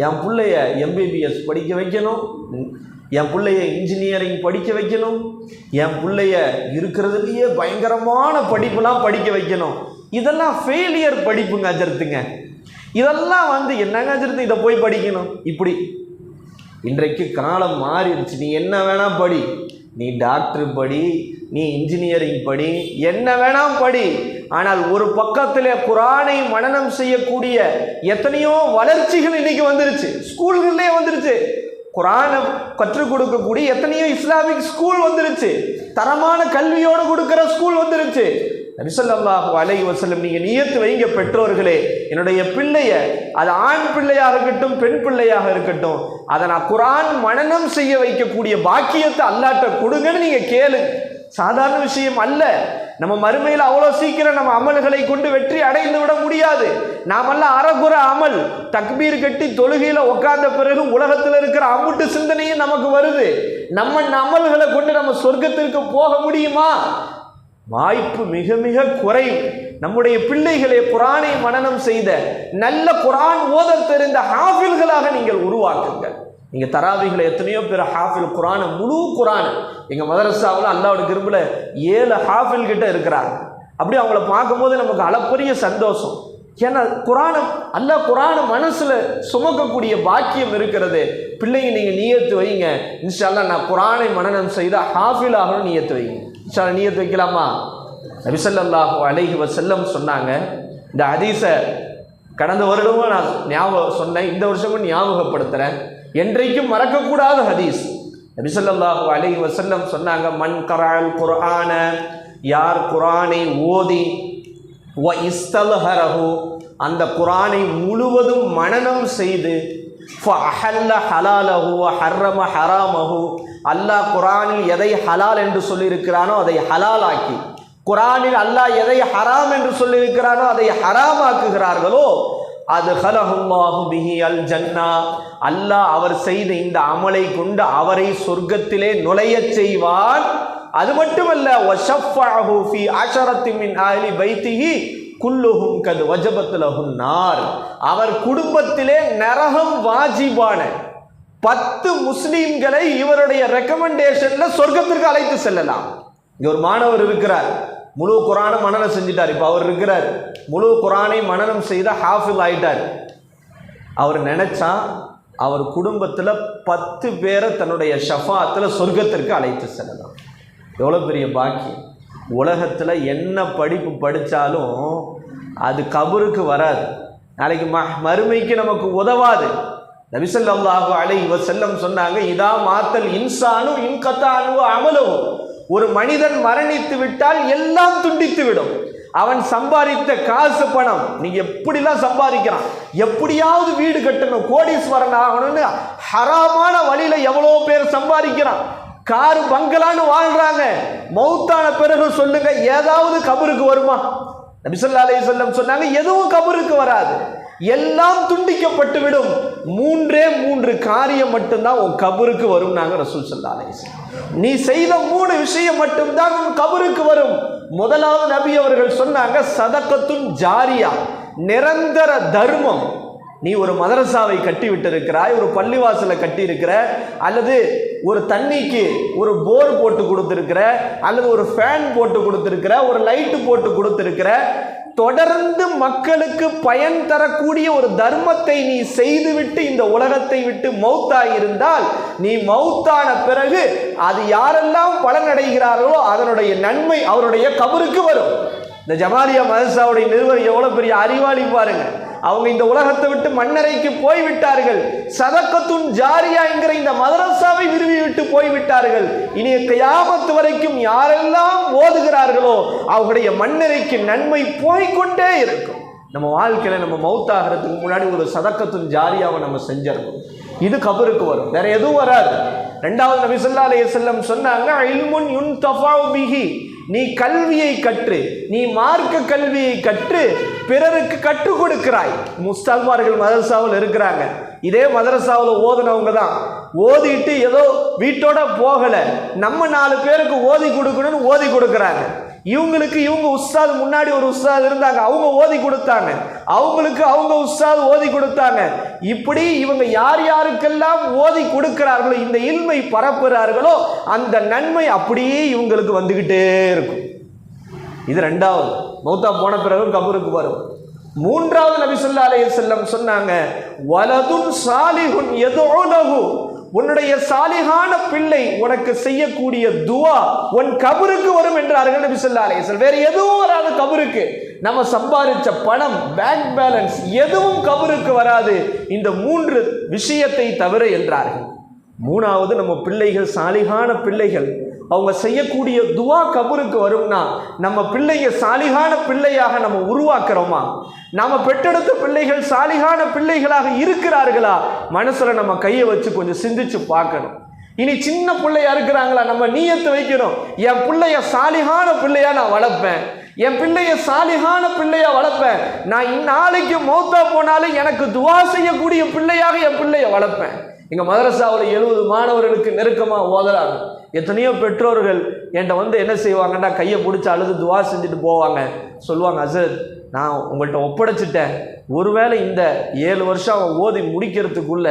என் பிள்ளைய எம்பிபிஎஸ் படிக்க வைக்கணும், என் பிள்ளைய இன்ஜினியரிங் படிக்க வைக்கணும், என் பிள்ளைய இருக்கிறதுலையே பயங்கரமான படிப்புலாம் படிக்க வைக்கணும். இதெல்லாம் ஃபெயிலியர் படிப்புங்க ஹசரத்துங்க. இதெல்லாம் என்னங்க ஹசரத்து இதை போய் படிக்கணும்? இப்படி இன்றைக்கு காலம் மாறிடுச்சு. நீ என்ன வேணா படி, நீ டாக்டர் படி, நீ இன்ஜினியரிங் படி, என்ன வேணாம் படி. ஆனால் ஒரு பக்கத்தில் குர்ஆனை மனனம் செய்யக்கூடிய எத்தனையோ வளர்ச்சிகள் இன்னைக்கு வந்துருச்சு, ஸ்கூல்களே வந்துருச்சு. குர்ஆனை கற்றுக் கொடுக்கக்கூடிய எத்தனையோ இஸ்லாமிக் ஸ்கூல் வந்துருச்சு, தரமான கல்வியோடு கொடுக்குற ஸ்கூல் வந்துருச்சு. நபி ஸல்லல்லாஹு அலைஹி வஸல்லம் நீங்க நியத்து வைங்க பெற்றோர்களே, என்னுடைய பிள்ளைய, அது ஆண் பிள்ளையாக இருக்கட்டும் பெண் பிள்ளையாக இருக்கட்டும், அதை நான் குர்ஆன் மனனம் செய்ய வைக்கக்கூடிய பாக்கியத்தை அல்லாஹ்ட்ட கொடுங்கன்னு நீங்க கேளு. சாதாரண விஷயம் அல்ல. நம்ம மறுமையில் அவ்வளோ சீக்கிரம் நம்ம அமல்களை கொண்டு வெற்றி அடைந்து விட முடியாது. நாமெல்லாம் அறகுற அமல், தக்பீர் கட்டி தொழுகையில உட்கார்ந்த பிறகு உலகத்தில் இருக்கிற அம்புட்டு சிந்தனையும் நமக்கு வருது. நம்ம அமல்களை கொண்டு நம்ம சொர்க்கத்திற்கு போக முடியுமா? வாய்ப்பு மிக மிக குறைவு. நம்முடைய பிள்ளைகளை குர்ஆனை மனனம் செய்த நல்ல குர்ஆன் ஓத தெரிந்த ஹாஃபில்களாக நீங்கள் உருவாக்குங்கள். நீங்க தராவிகளை எத்தனையோ பேர் ஹாஃபில் குர்ஆனை, முழு குர்ஆன் எங்க மதரசாவில் அல்லாஹ்வுடைய கிருபையில 7 ஹாஃபில் கிட்ட இருக்கிறாங்க. அப்படி அவங்கள பார்க்கும்போது நமக்கு அளப்பரிய சந்தோஷம். ஏன்னா குர்ஆனை மனசுல சுமக்கக்கூடிய பாக்கியம் இருக்கிறது. பிள்ளைங்க நீங்க நியத்து வைங்க, இன்ஷா அல்லாஹ் நான் குர்ஆனை மனனம் செய்த ஹாஃபில் ஆகணும் நியத்து வைங்க. இன்ஷா அல்லாஹ் நியத்து வைக்கலாமா? நபி ஸல்லல்லாஹு அலைஹி வஸல்லம் சொன்னாங்க. இந்த ஹதீஸை கடந்த வருடமும் நான் ஞாபகம் சொன்னேன், இந்த வருஷமும் ஞாபகப்படுத்துறேன். என்றைக்கும் மறக்கக்கூடாத ஹதீஸ். நபி ஸல்லல்லாஹு அலைஹி வஸல்லம் சொன்னாங்க, மன் கரஅல் குர்ஆன, யார் குர்ஆனை ஓதி வ இஸ்தல்ஹரஹு, அந்த குர்ஆனை முழுவதும் மனனம் செய்து, ஃபஅஹல்ல ஹலாலஹு வ ஹர்ரம ஹராமஹு, அல்லாஹ் குர்ஆனில் எதை ஹலால் என்று சொல்லியிருக்கிறானோ அதை ஹலாலாக்கி, குர்ஆனில் அல்லாஹ் எதை ஹராம் என்று சொல்லியிருக்கிறானோ அதை ஹராமாக்குகிறார்களோ, அது ஹலஹுல்லாஹு பிஹி அல் ஜன்னா, அல்லாஹ் அவர் செய்த இந்த அமலை கொண்டு அவரை சொர்க்கத்திலே நுழைய செய்வான். அது மட்டுமல்ல, வஷஃபஅஹு ஃபீ அஷரத்தி மின் அஹ்லி பைத்திஹி குல்லுஹும் கத் வஜபத் லஹுன் நார், அவர் குடும்பத்திலே நரகம் வாஜிபான 10 முஸ்லிம்களை இவருடைய ரெக்கமெண்டேஷன்ல சொர்க்கத்திற்கு அழைத்து செல்லலாம். இங்க ஒரு மாணவர் இருக்கிறார், முழு குர்ஆனை மனனம் செஞ்சிட்டார். இப்போ அவர் இருக்கிறார், முழு குர்ஆனை மனனம் செய்த ஹாஃபில் ஆயிட்டார். அவர் நினைச்சா அவர் குடும்பத்தில் 10 பேரை தன்னுடைய ஷஃபாத்தில் சொர்க்கத்திற்கு அழைத்து செல்லலாம். எவ்வளோ பெரிய பாக்கியம்! உலகத்தில் என்ன படிப்பு படித்தாலும் அது கபருக்கு வராது, நாளைக்கு மறுமைக்கு நமக்கு உதவாது. நபி ஸல்லல்லாஹு அலைஹி வஸல்லம் சொன்னாங்க, இதா மாத்தல் இன்சானு இன்கத்தானு அமலுஹு, ஒரு மனிதன் மரணித்து விட்டால் எல்லாம் துண்டித்து விடும். அவன் சம்பாதித்த காசு பணம், நீங்க எப்படிலாம் சம்பாதிக்கிறான், எப்படியாவது வீடு கட்டணும், கோடீஸ்வரன் ஆகணும்னு ஹராமான வழியில எவ்வளோ பேர் சம்பாதிக்கிறான், காரு பங்களான்னு வாழ்றாங்க. மௌத்தான பிறகு சொல்லுங்க, ஏதாவது கபருக்கு வருமா? நபி ஸல்லல்லாஹு அலைஹி வஸல்லம் சொன்னாங்க, எதுவும் கபருக்கு வராது, எல்லாம் துண்டிக்கப்பட்டு விடும். 3 காரியம் மட்டும்தான் உன் கபருக்கு வரும். நாங்க ரசூல் ஸல்லல்லாஹு அலைஹி வஸல்லம், நீ செய்த 3 விஷயம் மட்டும்தான் உன் கபருக்கு வரும். முதலாவது நபி அவர்கள் சொன்னாங்க, சதகத்துன் ஜாரியா, நிரந்தர தர்மம். நீ ஒரு மதரசாவை கட்டி விட்டு இருக்கிறாய், ஒரு பள்ளிவாசலை கட்டி இருக்கிற, அல்லது ஒரு தண்ணிக்கு ஒரு போர் போட்டு கொடுத்திருக்கிற, அல்லது ஒரு ஃபேன் போட்டு கொடுத்திருக்கிற, ஒரு லைட்டு போட்டு கொடுத்திருக்கிற, தொடர்ந்து மக்களுக்கு பயன் தரக்கூடிய ஒரு தர்மத்தை நீ செய்துவிட்டு இந்த உலகத்தை விட்டு மௌத்தாயிருந்தால், நீ மௌத்தான பிறகு அது யாரெல்லாம் பலனடைகிறார்களோ அதனுடைய நன்மை அவருடைய கபருக்கு வரும். இந்த ஜமாலியா மதரசாவுடைய நிறுவனர் எவ்வளவு பெரிய அறிவாளி பாருங்க. அவங்க இந்த உலகத்தை விட்டு மண்ணறைக்கு போய்விட்டார்கள், சதகத்துன் ஜாரியா என்கிற இந்த மதரசாவை விரும்பி விட்டு போய்விட்டார்கள். இனி கியாமத் வரைக்கும் யாரெல்லாம் ஓதுகிறார்களோ அவருடைய மண்ணறைக்கு நன்மை போய்கொண்டே இருக்கும். நம்ம வாழ்க்கையில நம்ம மௌத்தாகிறதுக்கு முன்னாடி ஒரு சதகத்துன் ஜாரியாவை நம்ம செஞ்சிடணும். இது கபருக்கு வரும், வேற எதுவும் வராது. ரெண்டாவது நபி ஸல்லல்லாஹு அலைஹி வஸல்லம் சொன்னாங்க, இல்முன் யுன்தஃபஉ பிஹி, நீ கல்வியை கற்று, நீ மார்க்க கல்வியை கற்று பிறருக்கு கற்றுக் கொடுக்கிறாய். முஸ்தல்மார்கள் மதரசாவில் இருக்கிறாங்க, இதே மதரசாவில் ஓதுனவங்க தான், ஓதிட்டு ஏதோ வீட்டோட போகல, நம்ம 4 பேருக்கு ஓதி கொடுக்கணும்னு ஓதி கொடுக்குறாங்க. இவங்களுக்கு இவங்க உஸ்தாது, முன்னாடி ஒரு உஸ்தாது இருந்தாங்க, அவங்க ஓதி கொடுத்தாங்க, அவங்களுக்கு அவங்க உஸ்தாது ஓதி கொடுத்தாங்க. இப்படி இவங்க யார் யாருக்கெல்லாம் ஓதி கொடுக்கிறார்களோ, இந்த இல்மை பரப்புகிறார்களோ, அந்த நன்மை அப்படியே இவங்களுக்கு வந்துகிட்டே இருக்கும். இது ரெண்டாவது, மௌத்தா போன பிறகு கபருக்கு வரும். மூன்றாவது நபி ஸல்லல்லாஹு அலைஹி வஸல்லம் சொன்னாங்க, வலதுன் சாலிஹுன் யதுஉ லஹு, உன்னுடைய சாலிஹான பிள்ளை உனக்கு செய்யக்கூடிய துவா உன் கபருக்கு வரும் என்றார்கள் நபி ஸல்லல்லாஹு அலைஹி வஸல்லம். வேற எதுவும் வராது கபருக்கு. நம்ம சம்பாதிச்ச பணம், பேங்க் பேலன்ஸ் எதுவும் கபருக்கு வராது, இந்த 3 விஷயத்தை தவிர என்றார்கள். மூணாவது, நம்ம பிள்ளைகள் சாலிஹான பிள்ளைகள் அவங்க செய்யக்கூடிய துவா கபருக்கு வரும்னா நம்ம பிள்ளைங்க சாலிகான பிள்ளையாக நம்ம உருவாக்குறோமா? நம்ம பெற்றெடுத்த பிள்ளைகள் சாலிகான பிள்ளைகளாக இருக்கிறார்களா? மனசுல நம்ம கையை வச்சு கொஞ்சம் சிந்திச்சு பார்க்கணும். இனி சின்ன பிள்ளையா இருக்கிறாங்களா? நம்ம நீயத்து வைக்கணும், என் பிள்ளைய சாலிகான பிள்ளையா நான் வளர்ப்பேன், என் பிள்ளைய சாலிகான பிள்ளையா வளர்ப்பேன், நான் இந்நாளைக்கு மௌத்தா போனாலும் எனக்கு துவா செய்யக்கூடிய பிள்ளையாக என் பிள்ளைய வளர்ப்பேன். எங்க மதரசாவில் 70 மாணவர்களுக்கு நெருக்கமாக ஓதறாங்க. எத்தனையோ பெற்றோர்கள் என்கிட்ட என்ன செய்வாங்கன்னா கையை பிடிச்சி அழுது துவா செஞ்சுட்டு போவாங்க. சொல்லுவாங்க, ஹசரத் நான் உங்கள்கிட்ட ஒப்படைச்சிட்டேன், ஒருவேளை இந்த 7 வருஷம் அவன் ஓதி முடிக்கிறதுக்குள்ள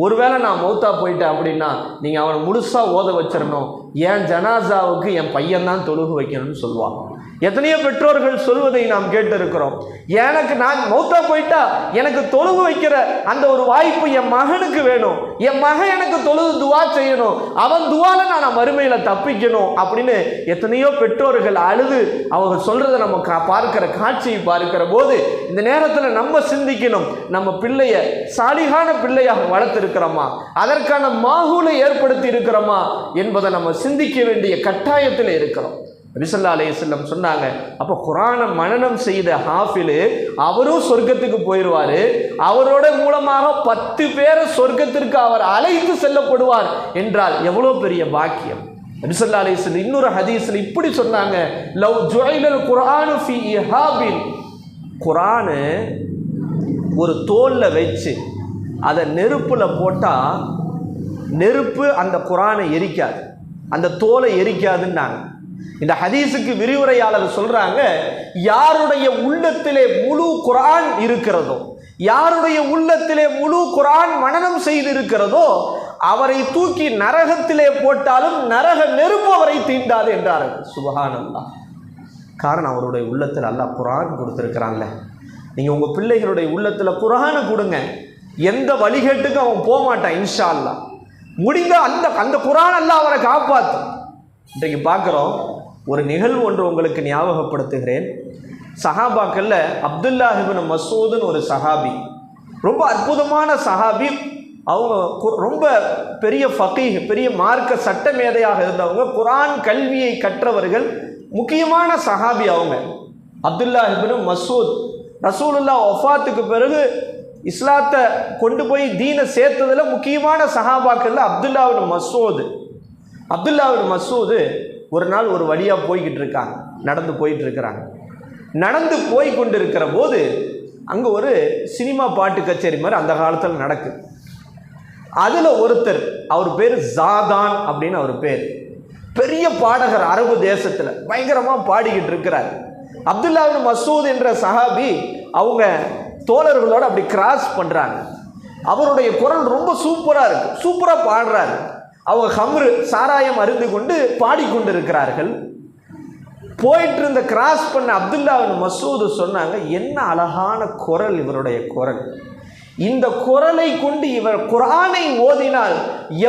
ஒருவேளை நான் மௌத்தா போயிட்டேன் அப்படின்னா நீங்கள் அவனை முழுசாக ஓத வச்சிடணும், என் ஜனாசாவுக்கு என் பையன்தான் தொழுகு வைக்கணும்னு சொல்லுவாங்க. எத்தனையோ பெற்றோர்கள் சொல்வதை நாம் கேட்டு இருக்கிறோம். எனக்கு நான் மௌத்தா போயிட்டா எனக்கு தொழுகு வைக்கிற அந்த ஒரு வாய்ப்பு என் மகனுக்கு வேணும், என் மகன் எனக்கு தொழுது துவா செய்யணும், அவன் துவால நான் மறுமையில தப்பிக்கணும் அப்படின்னு எத்தனையோ பெற்றோர்கள் அழுது அவங்க சொல்றதை நம்ம பார்க்கிற காட்சியை பார்க்கிற போது இந்த நேரத்தில் நம்ம சிந்திக்கணும், நம்ம பிள்ளைய சாலிகான பிள்ளையாக வளர்த்திருக்கிறோமா, அதற்கான மாஹூலை ஏற்படுத்தி இருக்கிறோமா என்பதை நம்ம சிந்திக்க வேண்டிய கட்டாயத்தில் இருக்கிறோம். நபி ஸல்லல்லாஹு அலைஹி வஸல்லம் சொன்னாங்க, அப்போ குர்ஆனை மனனம் செய்த ஹாஃபிலு அவரும் சொர்க்கத்துக்கு போயிடுவார், அவரோட மூலமாக 10 பேரை சொர்க்கத்திற்கு அவர் அழைத்து செல்லப்படுவார் என்றால் எவ்வளோ பெரிய பாக்கியம். நபி ஸல்லல்லாஹு அலைஹி வஸல்லம் இன்னொரு ஹதீஸில் இப்படி சொன்னாங்க, லவ் ஜுஇலல் குர்ஆனு ஃபீ இஹாபின், குர்ஆனு ஒரு தோல்ல வச்சு அதை நெருப்பில் போட்டால் நெருப்பு அந்த குர்ஆனை எரிக்காது, அந்த தோலை எரிக்காதுன்னாங்க. இந்த ஹதீஸுக்கு விரிவுரையாளர் சொல்றாங்க, யாருடைய உள்ளத்திலே முழு குர்ஆன் இருக்கிறதோ, யாருடைய உள்ளத்திலே முழு குர்ஆன் மனனம் செய்து இருக்கிறதோ அவரை தூக்கி நரகத்திலே போட்டாலும் நரக நெருப்பு அவரை தீண்டாது என்றார்கள். சுப்ஹானல்லாஹ். காரணம் அவருடைய உள்ளத்தில் அல்லாஹ் குர்ஆன் கொடுத்திருக்கிறான்ல. நீங்க உங்க பிள்ளைகளுடைய உள்ளத்தில் குர்ஆனை கொடுங்க, எந்த வழிகேட்டுக்கும் அவன் போக மாட்டான் இன்ஷா அல்லாஹ். முடிந்த அந்த குர்ஆன் அல்லாஹ் அவரை காப்பாற்றும். இன்றைக்கு பார்க்குறோம், ஒரு நிகழ்வு ஒன்று உங்களுக்கு ஞாபகப்படுத்துகிறேன். சஹாபாக்கள்ல அப்துல்லாஹ் இப்னு மஸ்ஊதுன்னு ஒரு சஹாபி, ரொம்ப அற்புதமான சஹாபி. அவங்க ரொம்ப பெரிய ஃபகீஹ், பெரிய மார்க்க சட்ட மேதையாக இருந்தவங்க, குர்ஆன் கல்வியை கற்றவர்கள், முக்கியமான சஹாபி அவங்க. அப்துல்லாஹ் இப்னு மஸ்ஊத் ரசூலுல்லாஹ் வஃபாத்துக்கு பிறகு இஸ்லாத்தை கொண்டு போய் தீனை சேர்த்ததில் முக்கியமான சஹாபாக்கள்ல அப்துல்லாஹ் இப்னு மஸ்ஊத். அப்துல்லாஹ் இப்னு மஸ்ஊத் ஒரு நாள் ஒரு வழியாக போய்கிட்டு இருக்காங்க, நடந்து போயிட்டு இருக்கிறாங்க. நடந்து போய் கொண்டு இருக்கிற போது அங்கே ஒரு சினிமா பாட்டு கச்சேரி மாதிரி அந்த காலத்தில் நடக்குது. அதில் ஒருத்தர், அவர் பேர் ஜாதான் அப்படின்னு அவர் பேர், பெரிய பாடகர், அரபு தேசத்தில் பயங்கரமாக பாடிக்கிட்டு இருக்கிறார். அப்துல்லாஹ் இப்னு மஸ்ஊத் என்ற சஹாபி அவங்க தோழர்களோடு அப்படி கிராஸ் பண்ணுறாங்க. அவருடைய குரல் ரொம்ப சூப்பராக இருக்குது, சூப்பராக பாடுறாரு. அவங்க ஹம்ரு சாராயம் அருந்து கொண்டு பாடிக்கொண்டு இருக்கிறார்கள். போயிட்டு இருந்த கிராஸ் பண்ண அப்துல்லாஹ் இப்னு மஸ்ஊத் சொன்னாங்க, என்ன அழகான குரல் இவருடைய குரல், இந்த குரலை கொண்டு இவர் குர்ஆனை ஓதினால்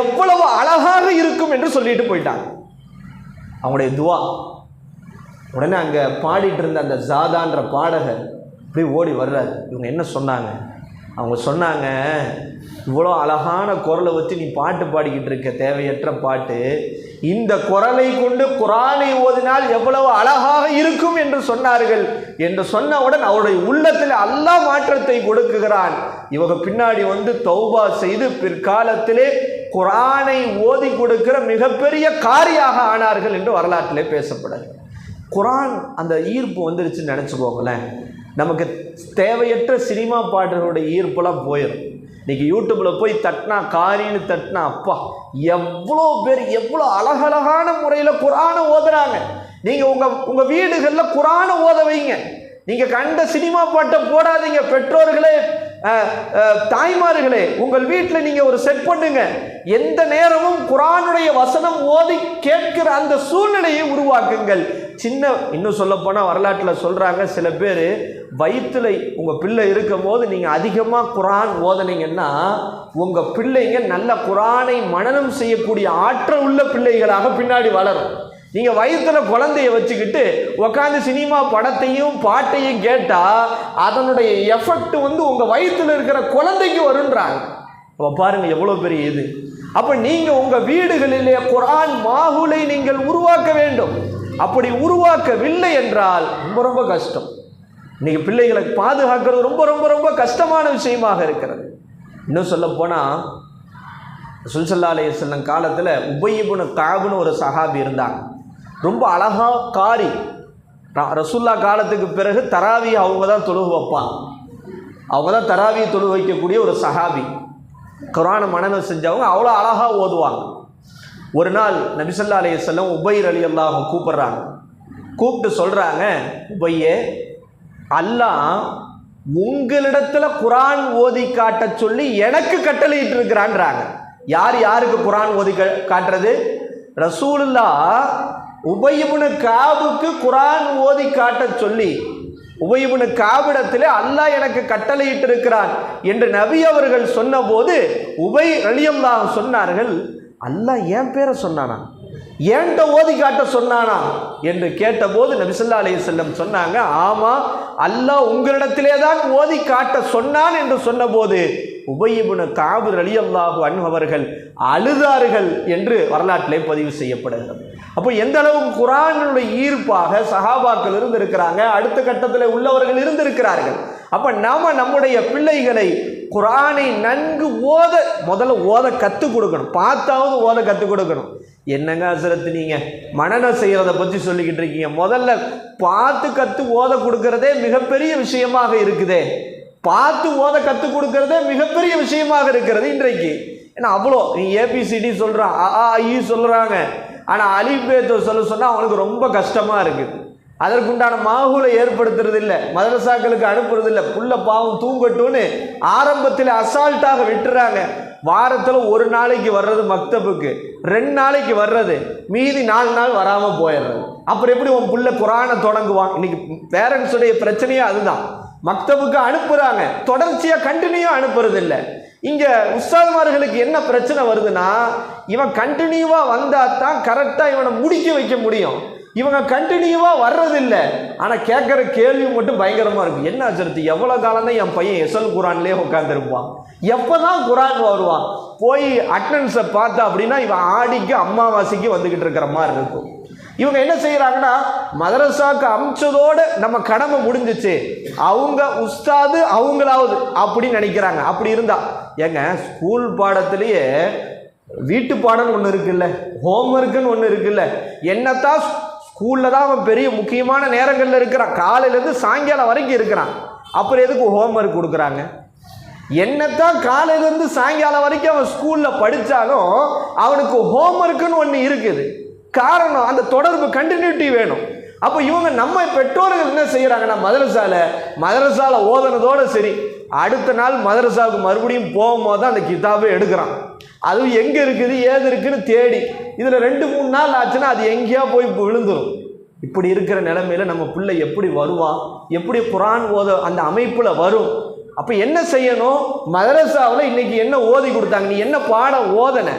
எவ்வளவு அழகாக இருக்கும் என்று சொல்லிட்டு போயிட்டாங்க. அவங்களுடைய துவா. உடனே அங்கே பாடிட்டு இருந்த அந்த ஜாதான்ற பாடகர் அப்படியே ஓடி வர்றாரு. இவங்க என்ன சொன்னாங்க? அவங்க சொன்னாங்க, இவ்வளோ அழகான குரலை வச்சு நீ பாட்டு பாடிக்கிட்டு இருக்க, தேவையற்ற பாட்டு, இந்த குரலை கொண்டு குர்ஆனை ஓதினால் எவ்வளவு அழகாக இருக்கும் என்று சொன்னார்கள். என்று சொன்னவுடன் அவருடைய உள்ளத்தில் அல்லாஹ் மாற்றத்தை கொடுக்குகிறான். இவங்க பின்னாடி வந்து தௌபா செய்து பிற்காலத்திலே குர்ஆனை ஓதி கொடுக்கிற மிகப்பெரிய காரியாக ஆனார்கள் என்று வரலாற்றிலே பேசப்படுது. குர்ஆன் அந்த ஈர்ப்பு வந்துருச்சுன்னு நினச்சிக்கோங்களேன். நமக்கு தேவையற்ற சினிமா பாடல்களுடைய ஈர்ப்பெல்லாம் போயிடும். இன்றைக்கி யூடியூப்பில் போய் தட்டினா, காரின்னு தட்டினா, அப்பா எவ்வளோ பேர் எவ்வளோ அழகழகான முறையில் குர்ஆனை ஓதுறாங்க. நீங்கள் உங்கள் வீடுகளில் குர்ஆனை ஓத வைங்க. நீங்கள் கண்ட சினிமா பாட்டை போடாதீங்க. பெற்றோர்களே, தாய்மார்களே, உங்கள் வீட்டில் நீங்கள் ஒரு செட் பண்ணுங்க. எந்த நேரமும் குர்ஆனுடைய வசனம் ஓதி கேட்கிற அந்த சூழ்நிலையை உருவாக்குங்கள். இன்னும் சொல்ல போனால் வரலாற்றில் சொல்கிறாங்க, சில பேர் வயிற்றுல உங்கள் பிள்ளை இருக்கும் போது நீங்கள் அதிகமாக குர்ஆன் ஓதனீங்கன்னா உங்கள் பிள்ளைங்க நல்ல குர்ஆனை மனனம் செய்யக்கூடிய ஆற்றல் உள்ள பிள்ளைகளாக பின்னாடி வளரும். நீங்கள் வயிற்றுல குழந்தைய வச்சுக்கிட்டு உட்காந்து சினிமா படத்தையும் பாட்டையும் கேட்டால் அதனுடைய எஃபெக்ட் வந்து உங்கள் வயிற்றுல இருக்கிற குழந்தைக்கு வருன்றாங்க. அப்போ பாருங்க எவ்வளோ பெரிய இது. அப்போ நீங்கள் உங்கள் வீடுகளிலே குர்ஆன் மாஹூலை நீங்கள் உருவாக்க வேண்டும். அப்படி உருவாக்கவில்லை என்றால் ரொம்ப ரொம்ப கஷ்டம். இன்னைக்கு பிள்ளைகளை பாதுகாக்கிறது ரொம்ப ரொம்ப ரொம்ப கஷ்டமான விஷயமாக இருக்கிறது. இன்னும் சொல்ல போனால் ரசூல் ஸல்லல்லாஹு அலைஹி வஸல்லம் காலத்தில் உபய் இப்னு கஅப்னு ஒரு சஹாபி இருந்தாங்க. ரொம்ப அழகா காரி. ரசூல்லா காலத்துக்கு பிறகு தராவி அவங்க தான் தொழுகு வைப்பாங்க. அவங்க தான் தராவி தொழு வைக்கக்கூடிய ஒரு சஹாபி. குர்ஆனை மனனம் செஞ்சவங்க, அவ்வளோ அழகாக ஓதுவாங்க. ஒரு நாள் நபி ஸல்லல்லாஹு அலைஹி வஸல்லம் உபை ரலியல்லாஹு கூப்பிட்றாங்க. கூப்பிட்டு சொல்கிறாங்க, உபையே, அல்லாஹ் உங்களிடத்துல குர்ஆன் ஓதி காட்ட சொல்லி எனக்கு கட்டளையிட்டு இருக்கிறான்றாங்க. யார் யாருக்கு குர்ஆன் ஓதி காட்டுறது? ரசூலுல்லாஹ் உபய் இப்னு கஅபுக்கு குர்ஆன் ஓதி காட்ட சொல்லி உபய் இப்னு கஅபிடத்திலே அல்லாஹ் எனக்கு கட்டளையிட்டு இருக்கிறான் என்று நபி அவர்கள் சொன்னபோது உபை ரலியல்லாஹு சொன்னார்கள், அல்லாஹ் என் பேரை சொன்னானா, ஏன்ட்ட ஓதி காட்ட சொன்னானா என்று கேட்டபோது நபி ஸல்லல்லாஹு அலைஹி வஸல்லம் சொன்னாங்க, ஆமாம், அல்லாஹ் உங்களிடத்திலே தான் ஓதி காட்ட சொன்னான் என்று சொன்னபோது உபய் இப்னு கஅப் ரலியல்லாஹு அன்ஹு அவர்கள் அழுதார்கள் என்று வரலாற்றிலே பதிவு செய்யப்படுகிறது. அப்போ எந்த அளவுக்கு குர்ஆனுடைய ஈர்ப்பாக சஹாபாக்கள் இருந்திருக்கிறாங்க, அடுத்த கட்டத்தில் உள்ளவர்கள் இருந்திருக்கிறார்கள். அப்போ நாம நம்முடைய பிள்ளைகளை குர்ஆனை நன்கு முதல்ல ஓத கற்றுக் கொடுக்கணும். பார்த்தாவது ஓத கற்றுக் கொடுக்கணும். என்னங்க ஹஸ்ரத் நீங்கள் மனனம் செய்கிறத பற்றி சொல்லிக்கிட்டு இருக்கீங்க, முதல்ல பார்த்து ஓத கொடுக்கறதே மிகப்பெரிய விஷயமாக இருக்குதே. பார்த்து ஓத கற்றுக் கொடுக்கறதே மிகப்பெரிய விஷயமாக இருக்கிறது இன்றைக்கு. ஏன்னா அவ்வளோ நீ ஏபிசிடி சொல்கிறான், ஐ சொல்கிறாங்க, ஆனால் அலிபேத்தை சொன்னால் அவனுக்கு ரொம்ப கஷ்டமாக இருக்குது. அதற்குண்டான மாஹூலை ஏற்படுத்துறது இல்லை, மதரசாக்களுக்கு அனுப்புறது இல்லை. புள்ள பாவம் தூங்கட்டும்னு ஆரம்பத்தில் அசால்ட்டாக விட்டுறாங்க. வாரத்தில் ஒரு நாளைக்கு வர்றது மக்தபுக்கு, 2 நாளைக்கு வர்றது, மீதி 4 நாள் வராமல் போயிடுறது. அப்புறம் எப்படி உன் புள்ள குர்ஆனை தொடங்குவான்? இன்னைக்கு பேரண்ட்ஸுடைய பிரச்சனையே அதுதான். மக்தபுக்கு அனுப்புகிறாங்க, தொடர்ச்சியாக கண்டினியூவாக அனுப்புறது இல்லை. இங்கே உஸ்தாத்மார்களுக்கு என்ன பிரச்சனை வருதுன்னா, இவன் கண்டினியூவாக வந்தால் தான் கரெக்டாக இவனை முடிக்க வைக்க முடியும். இவங்க கண்டினியூவாக வர்றதில்லை. ஆனால் கேட்குற கேள்வி மட்டும் பயங்கரமாக இருக்குது. என்ன ஆச்சரித்து, எவ்வளோ காலம் தான் என் பையன் எஸ்எல் குர்ஆன்லேயே உட்காந்துருப்பான், எப்போ தான் குர்ஆன் வருவான்? போய் அட்டனன்ஸை பார்த்தா அப்படின்னா இவன் ஆடிக்கு அம்மாவாசைக்கு வந்துக்கிட்டு இருக்கிற மாதிரி இருக்கும். இவங்க என்ன செய்கிறாங்கன்னா, மதரசாவுக்கு அமிச்சதோடு நம்ம கடமை முடிஞ்சிச்சு, அவங்க உஸ்தாது அவங்களாவது அப்படின்னு நினைக்கிறாங்க. அப்படி இருந்தா ஏங்க, ஸ்கூல் பாடத்திலேயே வீட்டு பாடம்னு ஒன்று இருக்குல்ல, ஹோம்ஒர்க்குன்னு ஒன்று இருக்குல்ல. என்னத்தான் ஸ்கூலில் தான் அவன் பெரிய முக்கியமான நேரங்களில் இருக்கிறான், காலையிலேருந்து சாயங்காலம் வரைக்கும் இருக்கிறான், அப்புறம் எதுக்கு ஹோம்ஒர்க் கொடுக்குறாங்க? என்னத்தான் காலையிலேருந்து சாயங்காலம் வரைக்கும் அவன் ஸ்கூலில் படித்தாலும் அவனுக்கு ஹோம்ஒர்க்குன்னு ஒன்று இருக்குது. காரணம், அந்த தொடர்பு கண்டினியூட்டி வேணும். அப்போ இவங்க நம்ம பெற்றோர்கள் என்ன செய்கிறாங்கன்னா, மதரசால ஓதனதோடு சரி, அடுத்த நாள் மதரசாவுக்கு மறுபடியும் போகும்போது தான் அந்த கிதாபை எடுக்கிறான். அதுவும் எங்கே இருக்குது ஏது இருக்குன்னு தேடி, இதில் 2-3 நாள் ஆச்சுன்னா அது எங்கேயா போய் விழுந்துடும். இப்படி இருக்கிற நிலைமையில் நம்ம பிள்ளை எப்படி வருவான், எப்படி குர்ஆன் ஓத அந்த அமைப்பில் வரும்? அப்போ என்ன செய்யணும்? மதரசாவில் இன்னைக்கு என்ன ஓதி கொடுத்தாங்க, நீ என்ன பாடம் ஓதன,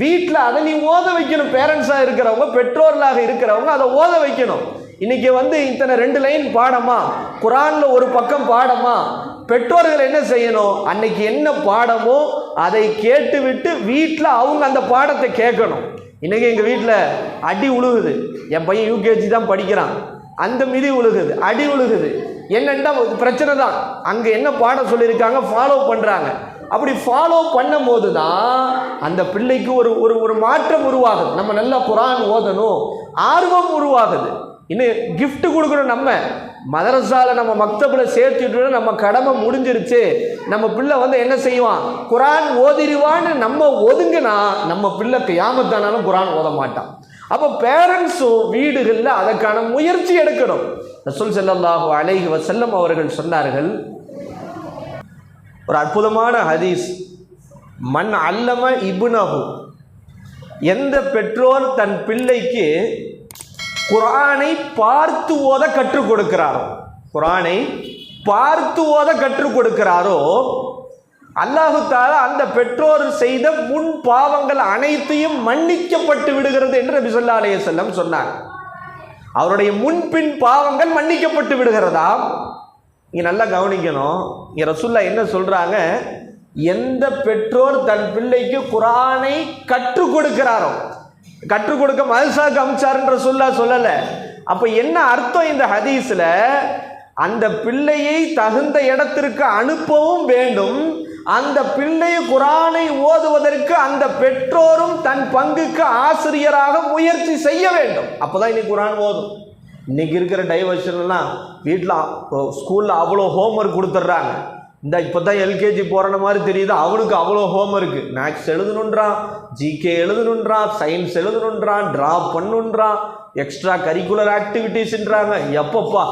வீட்டில் அதை நீ ஓத வைக்கணும். பேரண்ட்ஸாக இருக்கிறவங்க, பெற்றோர்களாக இருக்கிறவங்க அதை ஓத வைக்கணும். இன்னைக்கு இத்தனை 2 லைன் பாடமா, குர்ஆனில் ஒரு பக்கம் பாடமா, பெற்றோர்கள் என்ன செய்யணும்? அன்னைக்கு என்ன பாடமோ அதை கேட்டுவிட்டு வீட்டில் அவங்க அந்த பாடத்தை கேட்கணும். இன்னைக்கு எங்கள் வீட்டில் அடி உழுகுது, என் பையன் யூகேஜி தான் படிக்கிறான், அந்த மிதி உழுகுது, அடி உழுகுது. என்னென்னா பிரச்சனை தான். அங்கே என்ன பாடம் சொல்லியிருக்காங்க ஃபாலோ பண்ணுறாங்க. அப்படி ஃபாலோ பண்ணும் போது தான் அந்த பிள்ளைக்கு ஒரு மாற்றம் உருவாகுது. நம்ம நல்லா குர்ஆன் ஓதணும், ஆர்வம் உருவாகுது. இன்னும் கிஃப்ட் கொடுக்கணும். நம்ம மதரசாவில் நம்ம மக்தபில் சேர்த்துட்டு நம்ம கடமை முடிஞ்சிருச்சு, நம்ம பிள்ளை என்ன செய்வான், குர்ஆன் ஓதிடுவான்னு நம்ம ஒதுங்கினா நம்ம பிள்ளை கியாமத்தானாலும் குர்ஆன் ஓத மாட்டான். அப்போ பேரண்ட்ஸும் வீடுகளில் அதற்கான முயற்சி எடுக்கணும். ரசூல் ஸல்லல்லாஹு அலைஹி வஸல்லம் அவர்கள் சொன்னார்கள், ஒரு அற்புதமான ஹதீஸ், மன் அல்லம இப்னஹு, எந்த பெற்றோர் தன் பிள்ளைக்கு குர்ஆனை பார்த்து ஓத கற்றுக் கொடுக்கிறாரோ, குர்ஆனை பார்த்து ஓத கற்றுக் கொடுக்கிறாரோ, அல்லாஹு தஆலா அந்த பெற்றோர் செய்த முன் பாவங்கள் அனைத்தையும் மன்னிக்கப்பட்டு விடுகிறது என்று நபி ஸல்லல்லாஹு அலைஹி வஸல்லம் சொன்னார். அவருடைய முன்பின் பாவங்கள் மன்னிக்கப்பட்டு விடுகிறதா? இங்கே நல்லா கவனிக்கணும். இங்கே ரசூலுல்லாஹ் என்ன சொல்கிறாங்க, எந்த பெற்றோர் தன் பிள்ளைக்கு குர்ஆனை கற்றுக் கொடுக்கிறாரோ, கற்றுக் கொடுக்க மதரசாவுக்கு அமிச்சாருன்ற சொல்லலை. அப்ப என்ன அர்த்தம் இந்த ஹதீஸ்ல? அந்த பிள்ளையை தகுந்த இடத்திற்கு அனுப்பவும் வேண்டும், அந்த பிள்ளை குர்ஆனை ஓதுவதற்கு அந்த பெற்றோரும் தன் பங்குக்கு ஆசிரியராக முயற்சி செய்ய வேண்டும். அப்பதான் இன்னைக்கு குர்ஆன் ஓதும். இன்னைக்கு இருக்கிற டைவர்ஷன்லாம் வீட்டில் ஸ்கூலில் அவ்வளோ ஹோம்ஒர்க் கொடுத்துட்றாங்க. இந்த இப்போ தான் எல்கேஜி போகிற மாதிரி தெரியுது, அவனுக்கு அவ்வளோ ஹோம்ஒர்க்கு. மேக்ஸ் எழுதணுன்றான், ஜிகே எழுதணுன்றான், சயின்ஸ் எழுதணுன்றான், ட்ரா பண்ணுன்றான், எக்ஸ்ட்ரா கரிக்குலர் ஆக்டிவிட்டிஸ்ன்றாங்க. எப்பப்பா